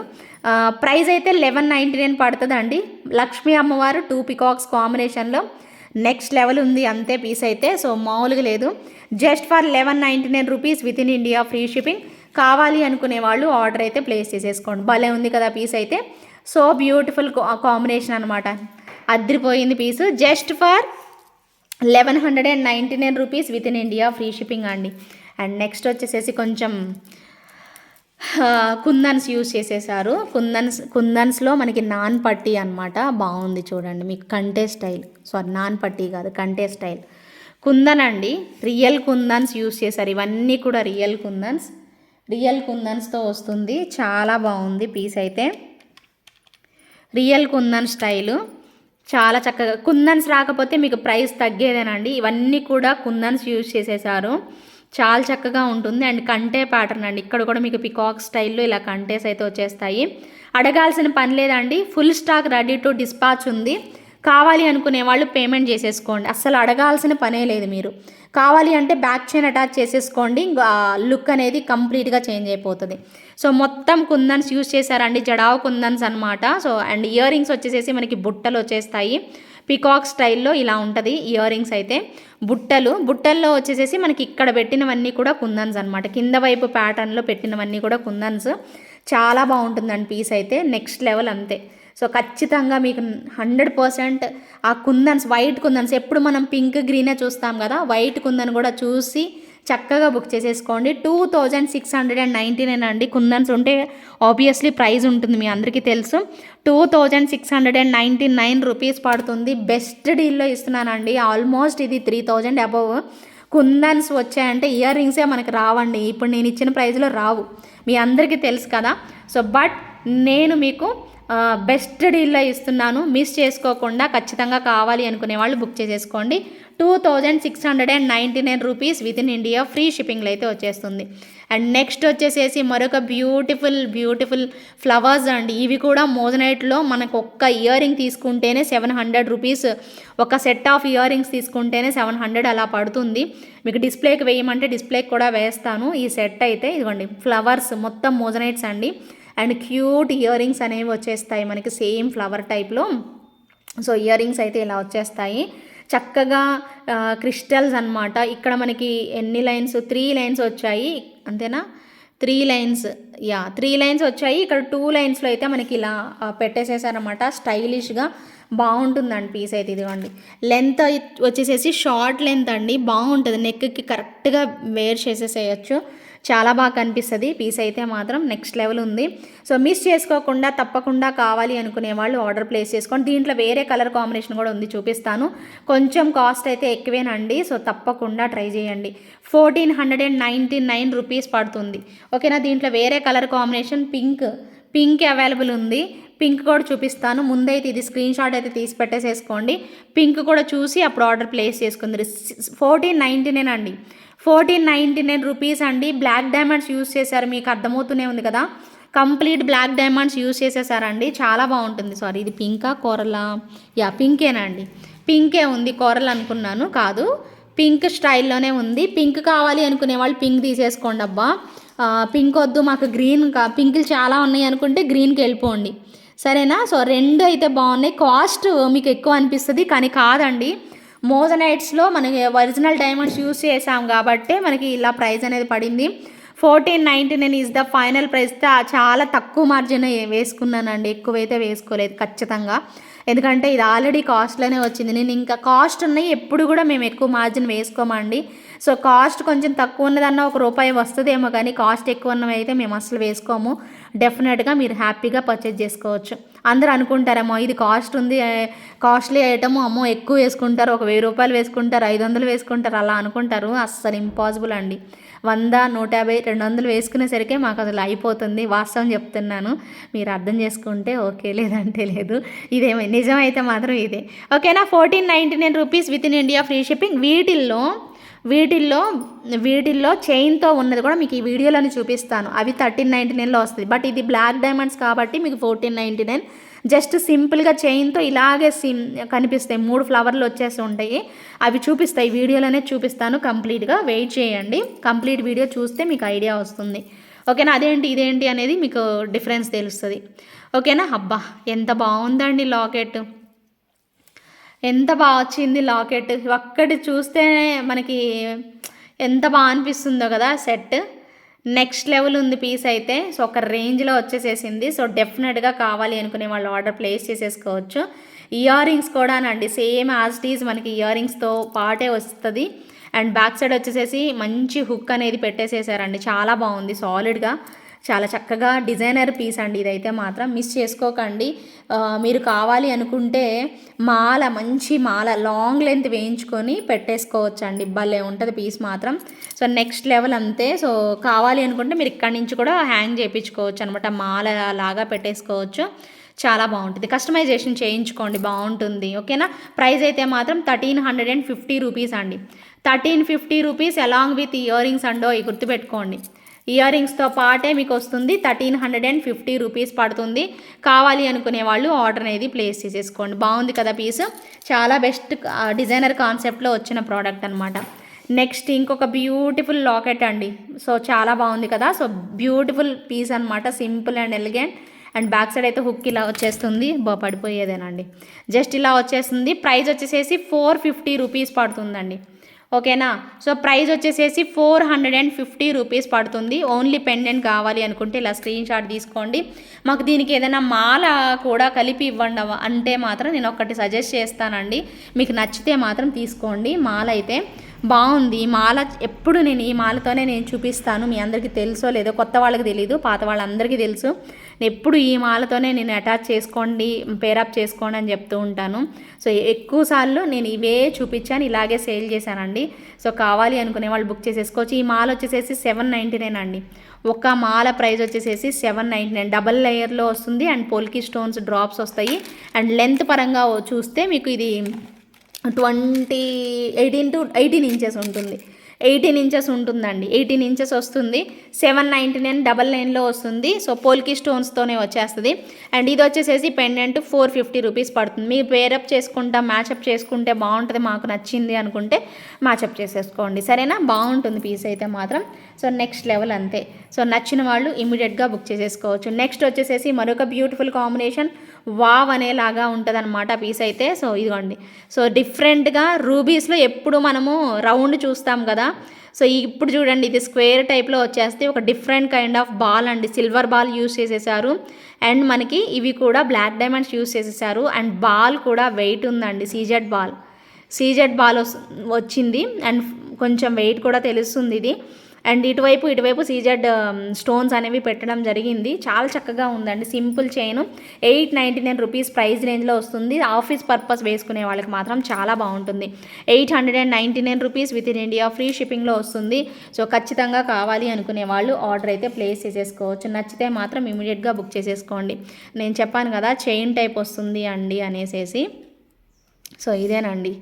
ప్రైస్ అయితే 1199 పడుతుందండి. లక్ష్మీ అమ్మవారు 2 పికాక్స్ కాంబినేషన్లో నెక్స్ట్ లెవెల్ ఉంది అంతే పీస్ అయితే. సో మామూలుగా లేదు. Just for 1199 rupees within India, free shipping. కావాలి అనుకునే వాళ్ళు ఆర్డర్ అయితే ప్లేస్ చేసేసుకోండి. భలే ఉంది కదా పీస్ అయితే. సో బ్యూటిఫుల్ కాంబినేషన్ అనమాట. అదిరిపోయింది piece. Just for 1199 rupees within India, free shipping అండి. అండ్ నెక్స్ట్ వచ్చేసేసి కొంచెం కుందన్స్ యూజ్ చేసేసారు. కుందన్స్లో మనకి నాన్ పట్టీ అనమాట. బాగుంది చూడండి, మీకు కంటే స్టైల్, సారీ నాన్ పట్టీ కాదు, కంటే స్టైల్ కుందన్ అండి. రియల్ కుందన్స్ యూజ్ చేశారు. ఇవన్నీ కూడా రియల్ కుందన్స్తో వస్తుంది. చాలా బాగుంది పీస్ అయితే. రియల్ కుందన్ స్టైలు చాలా చక్కగా. కుందన్స్ రాకపోతే మీకు ప్రైస్ తగ్గేదేనండి. ఇవన్నీ కూడా కుందన్స్ యూజ్ చేసేసారు. చాలా చక్కగా ఉంటుంది. అండ్ కంటే ప్యాటర్న్ అండి. ఇక్కడ కూడా మీకు పికాక్ స్టైల్లో ఇలా కంటేస్ అయితే వచ్చేస్తాయి. అడగాల్సిన పని లేదండి. Full stock ready to dispatch ఉంది. కావాలి అనుకునే వాళ్ళు పేమెంట్ చేసేసుకోండి. అస్సలు అడగాల్సిన పనే లేదు. మీరు కావాలి అంటే బ్యాక్ చైన్ అటాచ్ చేసేసుకోండి. లుక్ అనేది కంప్లీట్గా చేంజ్ అయిపోతుంది. సో మొత్తం కుందన్స్ యూజ్ చేశారండి. జడావ్ కుందన్స్ అనమాట. సో అండ్ ఇయర్ రింగ్స్ వచ్చేసేసి మనకి బుట్టలు వచ్చేస్తాయి. పికాక్ స్టైల్లో ఇలా ఉంటుంది ఇయర్ రింగ్స్ అయితే. బుట్టల్లో వచ్చేసేసి మనకి ఇక్కడ పెట్టినవన్నీ కూడా కుందన్స్ అనమాట. కింద వైపు ప్యాటర్న్లో పెట్టినవన్నీ కూడా కుందన్స్. చాలా బాగుంటుందండి పీస్ అయితే. నెక్స్ట్ లెవెల్ అంతే. సో ఖచ్చితంగా మీకు 100% ఆ కుందన్స్, వైట్ కుందన్స్, ఎప్పుడు మనం పింక్ గ్రీనే చూస్తాం కదా, వైట్ కుందన్ కూడా చూసి చక్కగా బుక్ చేసేసుకోండి. 2699 అండి. కుందన్స్ ఉంటే ఆబ్వియస్లీ ప్రైస్ ఉంటుంది, మీ అందరికీ తెలుసు. 2699 రూపీస్ పడుతుంది. బెస్ట్ డీల్లో ఇస్తున్నానండి. ఆల్మోస్ట్ ఇది 3000 అబవ్ కుందన్స్ వచ్చాయంటే ఇయర్ రింగ్సే మనకి రావండి. ఇప్పుడు నేను ఇచ్చిన ప్రైస్లో రావు, మీ అందరికీ తెలుసు కదా. సో బట్ నేను మీకు బెస్ట్ డీల్లో ఇస్తున్నాను. మిస్ చేసుకోకుండా ఖచ్చితంగా కావాలి అనుకునే వాళ్ళు బుక్ చేసేసుకోండి. 2699 rupees within India, free షిప్పింగ్లో అయితే వచ్చేస్తుంది. అండ్ నెక్స్ట్ వచ్చేసేసి మరొక బ్యూటిఫుల్ ఫ్లవర్స్ అండి. ఇవి కూడా మోజనైట్లో మనకు ఒక్క ఇయర్ రింగ్ తీసుకుంటేనే 700 రూపీస్. ఒక సెట్ ఆఫ్ ఇయర్ రింగ్స్ తీసుకుంటేనే 700 అలా పడుతుంది. మీకు డిస్ప్లేకి వేయమంటే డిస్ప్లేకి కూడా వేస్తాను. ఈ సెట్ అయితే ఇదిగోండి, ఫ్లవర్స్ మొత్తం మోజనైట్స్ అండి. అండ్ క్యూట్ ఇయర్ రింగ్స్ అనేవి వచ్చేస్తాయి మనకి సేమ్ ఫ్లవర్ టైప్లో. సో ఇయర్ రింగ్స్ అయితే ఇలా వచ్చేస్తాయి చక్కగా. క్రిస్టల్స్ అనమాట. ఇక్కడ మనకి ఎన్ని లైన్స్, 3 లైన్స్ వచ్చాయి అంతేనా, 3 లైన్స్, 3 లైన్స్ వచ్చాయి. ఇక్కడ 2 లైన్స్లో అయితే మనకి ఇలా పెట్టేసేసారనమాట. స్టైలిష్గా బాగుంటుందండి పీస్ అయితే. ఇదిగోండి, లెంత్ వచ్చేసేసి షార్ట్ లెంత్ అండి. బాగుంటుంది, నెక్కి కరెక్ట్గా వేర్ చేసేసేయచ్చు. చాలా బాగా కనిపిస్తుంది పీస్ అయితే మాత్రం. నెక్స్ట్ లెవెల్ ఉంది. సో మిస్ చేసుకోకుండా తప్పకుండా కావాలి అనుకునే వాళ్ళు ఆర్డర్ ప్లేస్ చేసుకోండి. దీంట్లో వేరే కలర్ కాంబినేషన్ కూడా ఉంది, చూపిస్తాను. కొంచెం కాస్ట్ అయితే ఎక్కువేనండి. సో తప్పకుండా ట్రై చేయండి. 1499 రూపీస్ పడుతుంది. ఓకేనా. దీంట్లో వేరే కలర్ కాంబినేషన్ పింక్ అవైలబుల్ ఉంది. పింక్ కూడా చూపిస్తాను. ముందైతే ఇది స్క్రీన్ షాట్ అయితే తీసి పెట్టేసేసుకోండి. పింక్ కూడా చూసి అప్పుడు ఆర్డర్ ప్లేస్ చేసుకుంది. 1499 అండి. 1499 రూపీస్ అండి. బ్లాక్ డైమండ్స్ యూస్ చేశారు, మీకు అర్థమవుతూనే ఉంది కదా. కంప్లీట్ బ్లాక్ డైమండ్స్ యూస్ చేసేసారండి. చాలా బాగుంటుంది. సారీ, ఇది పింకా కోరలా? పింకేనండి. పింకే ఉంది, కోరల్ అనుకున్నాను, కాదు, పింక్ స్టైల్లోనే ఉంది. పింక్ కావాలి అనుకునే వాళ్ళు పింక్ తీసేసుకోండి. అబ్బా పింక్ వద్దు మాకు, గ్రీన్ పింకులు చాలా ఉన్నాయి అనుకుంటే గ్రీన్కి వెళ్ళిపోండి, సరేనా. సో 2 అయితే బాగున్నాయి. కాస్ట్ మీకు ఎక్కువ అనిపిస్తుంది కానీ కాదండి. మోజనైట్స్లో మనకి ఒరిజినల్ డైమండ్స్ యూస్ చేసాం కాబట్టి మనకి ఇలా ప్రైస్ అనేది పడింది. 1499 ఈజ్ ద ఫైనల్ ప్రైస్. చాలా తక్కువ మార్జిన్ వేసుకున్నానండి, ఎక్కువైతే వేసుకోలేదు ఖచ్చితంగా. ఎందుకంటే ఇది ఆల్రెడీ కాస్ట్లోనే వచ్చింది. నేను ఇంకా కాస్ట్ ఉన్నాయి ఎప్పుడు కూడా మేము ఎక్కువ మార్జిన్ వేసుకోమండి. సో కాస్ట్ కొంచెం తక్కువ ఉన్నదన్న ₹1 వస్తుందేమో కానీ కాస్ట్ ఎక్కువ ఉన్నవి అయితే మేము అసలు వేసుకోము. డెఫినెట్గా మీరు హ్యాపీగా పర్చేజ్ చేసుకోవచ్చు. అందరూ అనుకుంటారేమో ఇది కాస్ట్లీ ఐటమ్, అమ్మో ఎక్కువ వేసుకుంటారు, ఒక 1000 రూపాయలు వేసుకుంటారు, 500 వేసుకుంటారు అలా అనుకుంటారు. అస్సలు ఇంపాసిబుల్ అండి. 100, 150, 200 వేసుకునేసరికి మాకు అసలు అయిపోతుంది. వాస్తవం చెప్తున్నాను, మీరు అర్థం చేసుకుంటే ఓకే, లేదంటే లేదు. ఇదేమో నిజమైతే మాత్రం ఇదే. ఓకేనా. 1499 rupees within India free shipping. వీటిల్లో చైన్తో ఉన్నది కూడా మీకు ఈ వీడియోలోనే చూపిస్తాను. అవి 1399లో వస్తుంది. బట్ ఇది బ్లాక్ డైమండ్స్ కాబట్టి మీకు 1499. జస్ట్ సింపుల్గా చైన్తో ఇలాగే కనిపిస్తాయి, 3 ఫ్లవర్లు వచ్చేసి ఉంటాయి. అవి చూపిస్తాయి, వీడియోలోనే చూపిస్తాను. కంప్లీట్గా వెయిట్ చేయండి. కంప్లీట్ వీడియో చూస్తే మీకు ఐడియా వస్తుంది. ఓకేనా. అదేంటి ఇదేంటి అనేది మీకు డిఫరెన్స్ తెలుస్తుంది. ఓకేనా. అబ్బా ఎంత బాగుందండి లాకెట్, ఎంత బాగా వచ్చింది లాకెట్. ఒక్కటి చూస్తేనే మనకి ఎంత బాగా అనిపిస్తుందో కదా సెట్. నెక్స్ట్ లెవెల్ ఉంది పీస్ అయితే. సో ఒక రేంజ్లో వచ్చేసేసింది. సో డెఫినెట్గా కావాలి అనుకునే వాళ్ళు ఆర్డర్ ప్లేస్ చేసేసుకోవచ్చు. ఇయర్ రింగ్స్ కూడానండి సేమ్ యాజ్ ఇట్ ఈజ్ మనకి ఇయర్ రింగ్స్తో పాటే వస్తుంది. అండ్ బ్యాక్ సైడ్ వచ్చేసేసి మంచి హుక్ అనేది పెట్టేసేసారండి. చాలా బాగుంది, సాలిడ్గా చాలా చక్కగా డిజైనర్ పీస్ అండి ఇదైతే మాత్రం మిస్ చేసుకోకండి. మీరు కావాలి అనుకుంటే మంచి మాల లాంగ్ లెంత్ వేయించుకొని పెట్టేసుకోవచ్చు అండి. భలే ఉంటుంది పీస్ మాత్రం. సో నెక్స్ట్ లెవెల్ అంతే. సో కావాలి అనుకుంటే మీరు ఇక్కడి నుంచి కూడా హ్యాంగ్ చేయించుకోవచ్చు అనమాట, మాల లాగా పెట్టేసుకోవచ్చు. చాలా బాగుంటుంది, కస్టమైజేషన్ చేయించుకోండి, బాగుంటుంది. ఓకేనా. ప్రైస్ అయితే మాత్రం 1350 రూపీస్ అండి. 1350 rupees along with earrings అండో గుర్తుపెట్టుకోండి. ఇయర్ రింగ్స్తో పాటే మీకు వస్తుంది. 1350 రూపీస్ పడుతుంది. కావాలి అనుకునే వాళ్ళు ఆర్డర్ అనేది ప్లేస్ చేసేసుకోండి. బాగుంది కదా పీస్, చాలా బెస్ట్ డిజైనర్ కాన్సెప్ట్లో వచ్చిన ప్రోడక్ట్ అనమాట. నెక్స్ట్ ఇంకొక బ్యూటిఫుల్ లాకెట్ అండి. సో చాలా బాగుంది కదా. సో బ్యూటిఫుల్ పీస్ అనమాట, simple and elegant. And back side అయితే హుక్ ఇలా వచ్చేస్తుంది, పడిపోయేదేనండి. జస్ట్ ఇలా వచ్చేస్తుంది. ప్రైస్ వచ్చేసేసి 450 రూపీస్ పడుతుందండి. ఓకేనా. సో ప్రైస్ వచ్చేసేసి 450 రూపీస్ పడుతుంది. ఓన్లీ పెండెంట్ కావాలి అనుకుంటే ఇలా స్క్రీన్ షాట్ తీసుకోండి. మాకు దీనికి ఏదైనా మాల కూడా కలిపి ఇవ్వండి అంటే మాత్రం నేను ఒకటి సజెస్ట్ చేస్తానండి. మీకు నచ్చితే మాత్రం తీసుకోండి. మాల అయితే బాగుంది. మాల ఎప్పుడు నేను ఈ మాలతోనే నేను చూపిస్తాను. మీ అందరికీ తెలుసో లేదో, కొత్త వాళ్ళకి తెలీదు, పాత వాళ్ళందరికీ తెలుసు. ఎప్పుడు ఈ మాలతోనే నేను అటాచ్ చేసుకోండి, పేరప్ చేసుకోండి అని చెప్తూ ఉంటాను. సో ఎక్కువసార్లు నేను ఇవే చూపించాను, ఇలాగే సేల్ చేశానండి. సో కావాలి అనుకునే వాళ్ళు బుక్ చేసేసుకోవచ్చు. ఈ మాల వచ్చేసేసి 799 అండి. ఒక మాల ప్రైస్ వచ్చేసేసి 799. డబల్ లేయర్లో వస్తుంది అండ్ పోల్కి స్టోన్స్ డ్రాప్స్ వస్తాయి. అండ్ లెంత్ పరంగా చూస్తే మీకు ఇది 18 to 18 ఇంచెస్ ఉంటుంది. 18 ఇంచెస్ ఉంటుందండి. 18 ఇంచెస్ వస్తుంది. 799 డబల్ లైన్లో వస్తుంది. సో పోల్కి స్టోన్స్తోనే వచ్చేస్తుంది. అండ్ ఇది వచ్చేసేసి పెండెంట్ 450 రూపీస్ పడుతుంది. మీరు పేరప్ చేసుకుంటా మ్యాచప్ చేసుకుంటే బాగుంటుంది, మాకు నచ్చింది అనుకుంటే మ్యాచప్ చేసేసుకోండి. సరేనా. బాగుంటుంది పీస్ అయితే మాత్రం. సో నెక్స్ట్ లెవెల్ అంతే. సో నచ్చిన వాళ్ళు ఇమీడియట్గా బుక్ చేసేసుకోవచ్చు. నెక్స్ట్ వచ్చేసేసి మరొక బ్యూటిఫుల్ కాంబినేషన్ వావ్ అనేలాగా ఉంటుంది అనమాట పీస్ అయితే. సో ఇదిగోండి. సో డిఫరెంట్గా రూబీస్లో ఎప్పుడు మనము రౌండ్ చూస్తాం కదా. సో ఇప్పుడు చూడండి, ఇది స్క్వేర్ టైప్లో వచ్చేస్తే ఒక డిఫరెంట్ కైండ్ ఆఫ్ బాల్ అండి. సిల్వర్ బాల్ యూస్ చేసేసారు. అండ్ మనకి ఇవి కూడా బ్లాక్ డైమండ్స్ యూస్ చేసేసారు. అండ్ బాల్ కూడా వెయిట్ ఉందండి. సీజెడ్ బాల్ వచ్చింది. అండ్ కొంచెం వెయిట్ కూడా తెలుస్తుంది ఇది. అండ్ ఇటువైపు సీజెడ్ స్టోన్స్ అనేవి పెట్టడం జరిగింది. చాలా చక్కగా ఉందండి. సింపుల్ చైన్ 899 రూపీస్ ప్రైస్ రేంజ్లో వస్తుంది. ఆఫీస్ పర్పస్ వేసుకునే వాళ్ళకి మాత్రం చాలా బాగుంటుంది. 899 rupees within India free షిప్పింగ్లో వస్తుంది. సో ఖచ్చితంగా కావాలి అనుకునే వాళ్ళు ఆర్డర్ అయితే ప్లేస్ చేసేసుకోవచ్చు. నచ్చితే మాత్రం ఇమీడియట్గా బుక్ చేసేసుకోండి. నేను చెప్పాను కదా చైన్ టైప్ వస్తుంది అండి అనేసి. సో ఇదేనండి,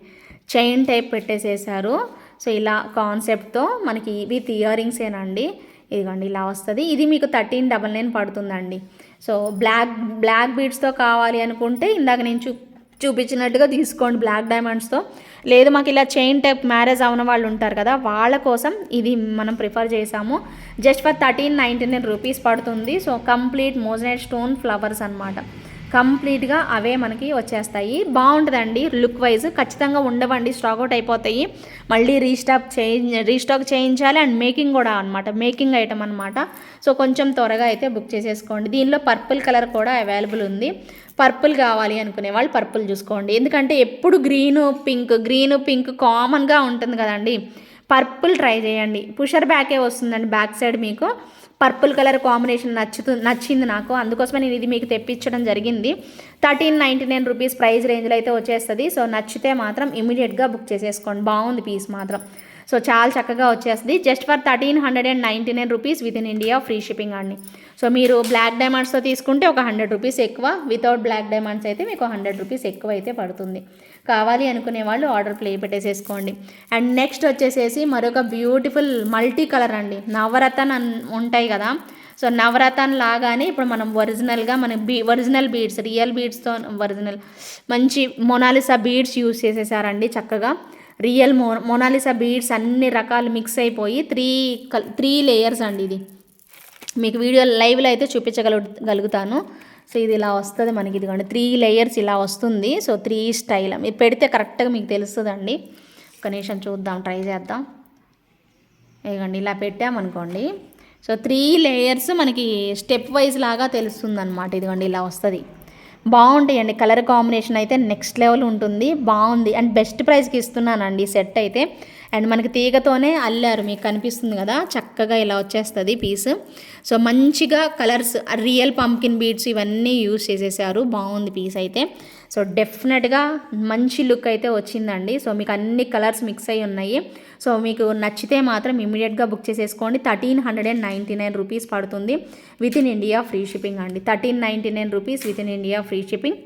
చైన్ టైప్ పెట్టేసేసారు. సో ఇలా కాన్సెప్ట్తో మనకి విత్ ఇయర్ రింగ్సేనండి. ఇదిగోండి ఇలా వస్తుంది. ఇది మీకు 1399 పడుతుందండి. సో బ్లాక్ బీడ్స్తో కావాలి అనుకుంటే ఇందాక నేను చూపించినట్టుగా తీసుకోండి బ్లాక్ డైమండ్స్తో. లేదు మాకు ఇలా చైన్ టైప్ మ్యారేజ్ అవన వాళ్ళు ఉంటారు కదా, వాళ్ళ కోసం ఇది మనం ప్రిఫర్ చేసాము. జస్ట్ ఫర్ 1399 రూపీస్ పడుతుంది. So complete moissanite stone flowers అనమాట. కంప్లీట్గా అవే మనకి వచ్చేస్తాయి. బాగుంటుందండి లుక్ వైజ్. ఖచ్చితంగా ఉండవండి, స్టాక్ అవుట్ అయిపోతాయి. మళ్ళీ రీస్టాక్ చేయించాలి. అండ్ మేకింగ్ కూడా అనమాట, మేకింగ్ ఐటమ్ అనమాట. సో కొంచెం త్వరగా అయితే బుక్ చేసేసుకోండి. దీనిలో పర్పుల్ కలర్ కూడా అవైలబుల్ ఉంది. పర్పుల్ కావాలి అనుకునే వాళ్ళు పర్పుల్ చూసుకోండి. ఎందుకంటే ఎప్పుడు గ్రీను పింక్ కామన్గా ఉంటుంది కదండి. పర్పుల్ ట్రై చేయండి. పుషర్ బ్యాకే వస్తుందండి బ్యాక్ సైడ్ మీకు. పర్పుల్ కలర్ కాంబినేషన్ నచ్చింది నాకు, అందుకోసమే నేను ఇది మీకు తెప్పించడం జరిగింది. 1399 రూపీస్ ప్రైస్ రేంజ్లో అయితే వచ్చేస్తుంది. సో నచ్చితే మాత్రం ఇమీడియట్గా బుక్ చేసేసుకోండి. బాగుంది పీస్ మాత్రం. సో చాలా చక్కగా వచ్చేస్తుంది. Just for 1399 rupees within India, free shipping అండి. సో మీరు బ్లాక్ డైమండ్స్తో తీసుకుంటే ఒక 100 రూపీస్ ఎక్కువ, వితౌట్ బ్లాక్ డైమండ్స్ అయితే మీకు 100 రూపీస్ ఎక్కువ అయితే పడుతుంది. కావాలి అనుకునే వాళ్ళు ఆర్డర్ ప్లే పెట్టేసేసుకోండి. అండ్ నెక్స్ట్ వచ్చేసేసి మరొక బ్యూటిఫుల్ మల్టీ కలర్ అండి. నవరత్న ఉంటాయి కదా, సో నవరత్న లాగానే ఇప్పుడు మనం ఒరిజినల్గా ఒరిజినల్ బీడ్స్, రియల్ బీడ్స్తో ఒరిజినల్ మంచి మొనాలిసా బీడ్స్ యూస్ చేసేసారండి చక్కగా. రియల్ మొనాలిసా బీడ్స్ అన్ని రకాలు మిక్స్ అయిపోయి త్రీ లేయర్స్ అండి. ఇది మీకు వీడియో లైవ్లో అయితే చూపించగలుగుతాను. సో ఇది ఇలా వస్తుంది మనకి, ఇదిగోండి 3 లేయర్స్ ఇలా వస్తుంది. సో 3 స్టైల్ మీరు పెడితే కరెక్ట్గా మీకు తెలుస్తుందండి. ఒక నిమిషం చూద్దాం, ట్రై చేద్దాం. ఇదిగోండి ఇలా పెట్టామనుకోండి, సో 3 లేయర్స్ మనకి స్టెప్ వైజ్ లాగా తెలుస్తుంది అనమాట. ఇదిగోండి ఇలా వస్తుంది. బాగుంటాయండి, కలర్ కాంబినేషన్ అయితే నెక్స్ట్ లెవెల్ ఉంటుంది, బాగుంది. అండ్ బెస్ట్ ప్రైస్కి ఇస్తున్నానండి సెట్ అయితే. అండ్ మనకి తీగతోనే అల్లారు, మీకు కనిపిస్తుంది కదా, చక్కగా ఇలా వచ్చేస్తుంది పీస్. సో మంచిగా కలర్స్, రియల్ పంకిన్ బీడ్స్ ఇవన్నీ యూజ్ చేసేసారు, బాగుంది పీస్ అయితే. సో డెఫినెట్గా మంచి లుక్ అయితే వచ్చిందండి. సో మీకు అన్ని కలర్స్ మిక్స్ అయ్యి ఉన్నాయి. సో మీకు నచ్చితే మాత్రం ఇమీడియట్గా బుక్ చేసేసుకోండి. 1399 రూపీస్ పడుతుంది with in India, free shipping అండి. 1399 rupees within India, free shipping.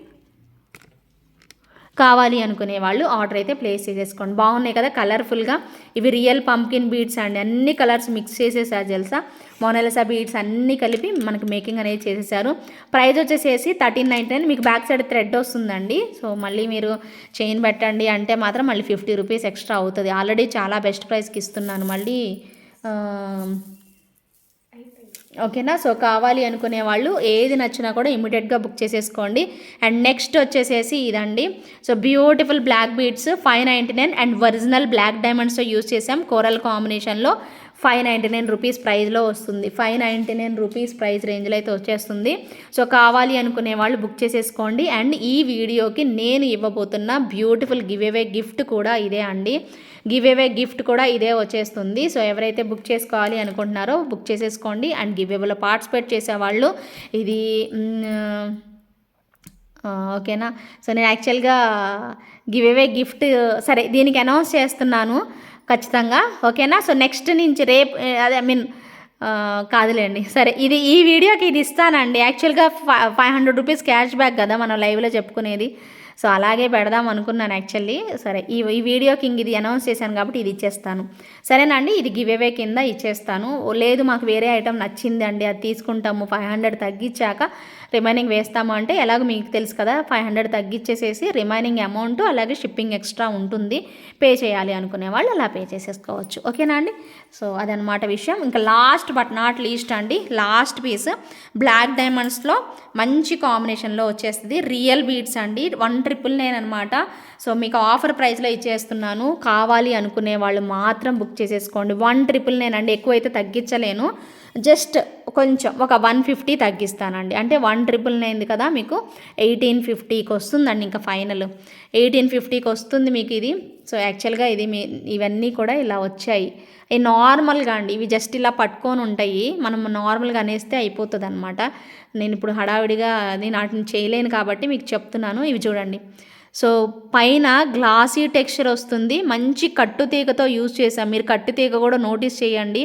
కావాలి అనుకునే వాళ్ళు ఆర్డర్ అయితే ప్లేస్ చేసేసుకోండి. బాగున్నాయి కదా కలర్ఫుల్గా. ఇవి రియల్ పంకిన్ బీడ్స్ అండి, అన్ని కలర్స్ మిక్స్ చేసేసారు తెలుసా. మొనాలిసా బీడ్స్ అన్నీ కలిపి మనకి మేకింగ్ అనేది చేసేసారు. ప్రైస్ వచ్చేసేసి 1399. మీకు బ్యాక్ సైడ్ థ్రెడ్ వస్తుందండి. సో మళ్ళీ మీరు చైన్ పెట్టండి అంటే మాత్రం మళ్ళీ 50 రూపీస్ ఎక్స్ట్రా అవుతుంది. ఆల్రెడీ చాలా బెస్ట్ ప్రైస్కి ఇస్తున్నాను మళ్ళీ, ఓకేనా. సో కావాలి అనుకునే వాళ్ళు ఏది నచ్చినా కూడా ఇమీడియట్గా బుక్ చేసేసుకోండి. అండ్ నెక్స్ట్ వచ్చేసేసి ఇదండి. So beautiful black beads 599 and original black డైమండ్స్తో యూజ్ చేసాం. కోరల్ కాంబినేషన్లో 599 రూపీస్ ప్రైస్లో వస్తుంది. 599 రూపీస్ ప్రైస్ రేంజ్లో అయితే వచ్చేస్తుంది. సో కావాలి అనుకునే వాళ్ళు బుక్ చేసేసుకోండి. అండ్ ఈ వీడియోకి నేను ఇవ్వబోతున్న బ్యూటిఫుల్ గివ్ అవే గిఫ్ట్ కూడా ఇదే అండి. గివ్ అవే గిఫ్ట్ కూడా ఇదే వచ్చేస్తుంది. సో ఎవరైతే బుక్ చేసుకోవాలి అనుకుంటున్నారో బుక్ చేసేసుకోండి. అండ్ గివ్ అవేలో పార్టిసిపేట్ చేసేవాళ్ళు ఇది ఓకేనా. సో నేను యాక్చువల్గా గివ్ అవే గిఫ్ట్ సరే దీనికి అనౌన్స్ చేస్తున్నాను ఖచ్చితంగా, ఓకేనా. సో నెక్స్ట్ నుంచి రేపు కాదులేండి సరే, ఈ వీడియోకి ఇది ఇస్తానండి. యాక్చువల్గా 500 రూపీస్ క్యాష్ బ్యాక్ కదా మనం లైవ్లో చెప్పుకునేది. సో అలాగే పెడదాం అనుకున్నాను యాక్చువల్లీ. సరే ఈ వీడియోకి ఇది అనౌన్స్ చేశాను కాబట్టి ఇది ఇచ్చేస్తాను, సరేనండి. ఇది గివ్ అవే కింద ఇచ్చేస్తాను. లేదు మాకు వేరే ఐటెం నచ్చింది అండి అది తీసుకుంటాము, 500 తగ్గించాక రిమైనింగ్ వేస్తాము అంటే ఎలాగో మీకు తెలుసు కదా, 500 తగ్గించేసేసి రిమైనింగ్ అమౌంట్ అలాగే షిప్పింగ్ ఎక్స్ట్రా ఉంటుంది, పే చేయాలి అనుకునే వాళ్ళు అలా పే చేసేసుకోవచ్చు, ఓకేనా అండి. సో అదనమాట విషయం. ఇంకా లాస్ట్ బట్ నాట్ లీస్ట్ అండి, లాస్ట్ పీస్ బ్లాక్ డైమండ్స్లో మంచి కాంబినేషన్లో వచ్చేస్తుంది. రియల్ బీడ్స్ అండి, 199 అనమాట. సో మీకు ఆఫర్ ప్రైస్లో ఇచ్చేస్తున్నాను. కావాలి అనుకునే వాళ్ళు మాత్రం బుక్ చేసేసుకోండి. 199 అండి, ఎక్కువైతే తగ్గించలేను, జస్ట్ కొంచెం ఒక 150 తగ్గిస్తానండి. అంటే 199 కదా మీకు 1850కి వస్తుందండి. ఇంకా ఫైనల్ 1850కి వస్తుంది మీకు ఇది. సో యాక్చువల్గా ఇది ఇవన్నీ కూడా ఇలా వచ్చాయి. ఇవి నార్మల్గా అండి, ఇవి జస్ట్ ఇలా పట్టుకొని ఉంటాయి, మనం నార్మల్గా అనేస్తే అయిపోతుంది అనమాట. నేను ఇప్పుడు హడావిడిగా నేను వాటిని చేయలేను కాబట్టి మీకు చెప్తున్నాను. ఇవి చూడండి, సో పైన గ్లాసీ టెక్స్చర్ వస్తుంది, మంచి కట్టుతీగతో యూజ్ చేసాం. మీరు కట్టుతీగ కూడా నోటీస్ చేయండి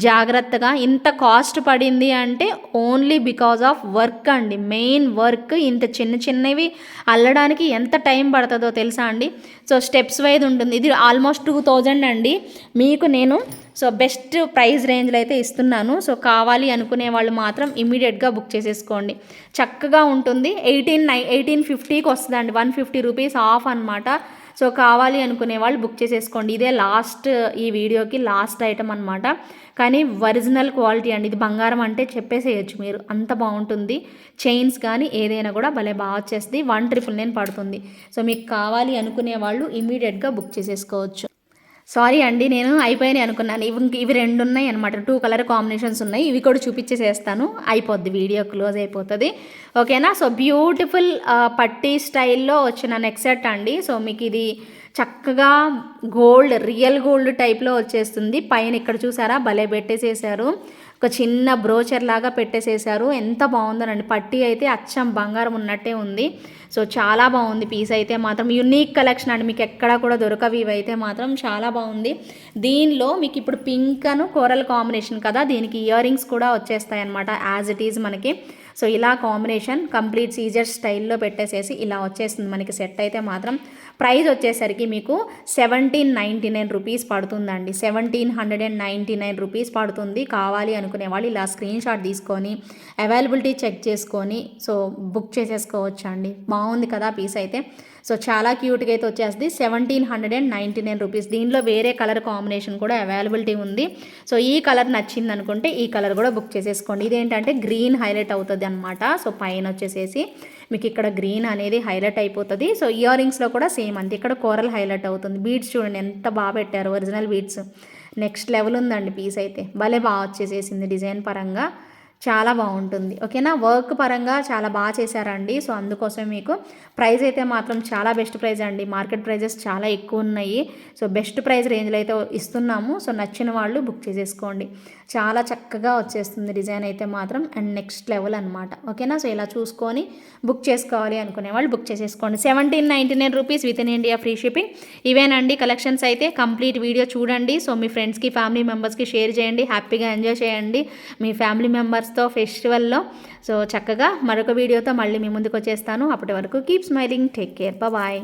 జాగ్రత్తగా. ఇంత కాస్ట్ పడింది అంటే ఓన్లీ బికాజ్ ఆఫ్ వర్క్ అండి, మెయిన్ వర్క్. ఇంత చిన్నవి అల్లడానికి ఎంత టైం పడుతుందో తెలుసా అండి. సో స్టెప్స్ వైజ్ ఉంటుంది. ఇది ఆల్మోస్ట్ 2000 అండి. మీకు నేను సో బెస్ట్ ప్రైస్ రేంజ్లో అయితే ఇస్తున్నాను. సో కావాలి అనుకునే వాళ్ళు మాత్రం ఇమీడియట్గా బుక్ చేసేసుకోండి, చక్కగా ఉంటుంది. 1850కి వస్తుందండి, 150 రూపీస్ ఆఫ్ అనమాట. సో కావాలి అనుకునే వాళ్ళు బుక్ చేసేసుకోండి. ఇదే లాస్ట్, ఈ వీడియోకి లాస్ట్ ఐటమ్ అనమాట. కానీ ఒరిజినల్ క్వాలిటీ అండి, ఇది బంగారం అంటే చెప్పేసేయచ్చు మీరు, అంత బాగుంటుంది. చైన్స్ కానీ ఏదైనా కూడా భలే బాగా వచ్చేస్తుంది. 1999 పడుతుంది. సో మీకు కావాలి అనుకునే వాళ్ళు ఇమీడియట్గా బుక్ చేసేసుకోవచ్చు. సారీ అండి, నేను అయిపోయినాయి అనుకున్నాను. ఇవి 2 ఉన్నాయి అనమాట, 2 కలర్ కాంబినేషన్స్ ఉన్నాయి. ఇవి కూడా చూపించేసేస్తాను, అయిపోద్ది, వీడియో క్లోజ్ అయిపోతుంది, ఓకేనా. సో బ్యూటిఫుల్ పట్టీ స్టైల్లో వచ్చిన నెక్ సెట్ అండి. సో మీకు ఇది చక్కగా గోల్డ్, రియల్ గోల్డ్ టైప్లో వచ్చేస్తుంది. పైన ఇక్కడ చూసారా భలే పెట్టేసేసారు, ఒక చిన్న బ్రోచర్ లాగా పెట్టేసేసారు. ఎంత బాగుందోనండి, పట్టీ అయితే అచ్చం బంగారం ఉన్నట్టే ఉంది. సో చాలా బాగుంది పీస్ అయితే మాత్రం, యూనిక్ కలెక్షన్ అండి, మీకు ఎక్కడా కూడా దొరకవి. ఇవైతే మాత్రం చాలా బాగుంది. దీనిలో మీకు ఇప్పుడు పింక్ అను కోరల్ కాంబినేషన్ కదా, దీనికి ఇయర్ రింగ్స్ కూడా వచ్చేస్తాయి అనమాట యాజ్ ఇట్ ఈజ్ మనకి. సో ఇలా కాంబినేషన్ కంప్లీట్ సీజర్ స్టైల్లో పెట్టేసేసి ఇలా వచ్చేస్తుంది మనకి సెట్ అయితే మాత్రం. ప్రైస్ వచ్చేసరికి మీకు 1799 రూపీస్ పడుతుందండి. 1799 రూపీస్ పడుతుంది. కావాలి అనుకునే వాళ్ళు ఇలా స్క్రీన్ షాట్ తీసుకొని అవైలబిలిటీ చెక్ చేసుకొని సో బుక్ చేసేసుకోవచ్చు అండి. బాగుంది కదా పీస్ అయితే. సో చాలా క్యూట్గా అయితే వచ్చేస్తుంది. 1799 రూపీస్. దీనిలో వేరే కలర్ కాంబినేషన్ కూడా అవైలబిలిటీ ఉంది. సో ఈ కలర్ నచ్చింది అనుకుంటే ఈ కలర్ కూడా బుక్ చేసేసుకోండి. ఇదేంటంటే గ్రీన్ హైలైట్ అవుతుంది అనమాట. సో పైన వచ్చేసేసి మీకు ఇక్కడ గ్రీన్ అనేది హైలైట్ అయిపోతుంది. సో ఇయర్ రింగ్స్లో కూడా సేమ్ అంతే, ఇక్కడ కోరల్ హైలైట్ అవుతుంది. బీడ్స్ చూడండి ఎంత బాగా పెట్టారు, ఒరిజినల్ బీడ్స్. నెక్స్ట్ లెవెల్ ఉందండి పీస్ అయితే, భలే బాగా వచ్చేసేసింది డిజైన్ పరంగా, చాలా బాగుంటుంది. ఓకేనా, వర్క్ పరంగా చాలా బాగా చేశారండి. సో అందుకోసం మీకు ప్రైస్ అయితే మాత్రం చాలా బెస్ట్ ప్రైస్ అండి. మార్కెట్ ప్రైజెస్ చాలా ఎక్కువ ఉన్నాయి. సో బెస్ట్ ప్రైస్ రేంజ్లో అయితే ఇస్తున్నాము. సో నచ్చిన వాళ్ళు బుక్ చేసేసుకోండి. చాలా చక్కగా వచ్చేస్తుంది డిజైన్ అయితే మాత్రం, అండ్ నెక్స్ట్ లెవెల్ అనమాట. ఓకేనా, సో ఇలా చూసుకొని బుక్ చేసుకోవాలి అనుకునే వాళ్ళు బుక్ చేసేసుకోండి. 1799 rupees within India free shipping. ఇవేనండి కలెక్షన్స్ అయితే. కంప్లీట్ వీడియో చూడండి. సో మీ ఫ్రెండ్స్కి ఫ్యామిలీ మెంబర్స్కి షేర్ చేయండి, హ్యాపీగా ఎంజాయ్ చేయండి మీ ఫ్యామిలీ మెంబర్స్తో ఫెస్టివల్లో. సో చక్కగా మరొక వీడియోతో మళ్ళీ మీ ముందుకు వచ్చేస్తాను. అప్పటి వరకు keep smiling, take care, bye.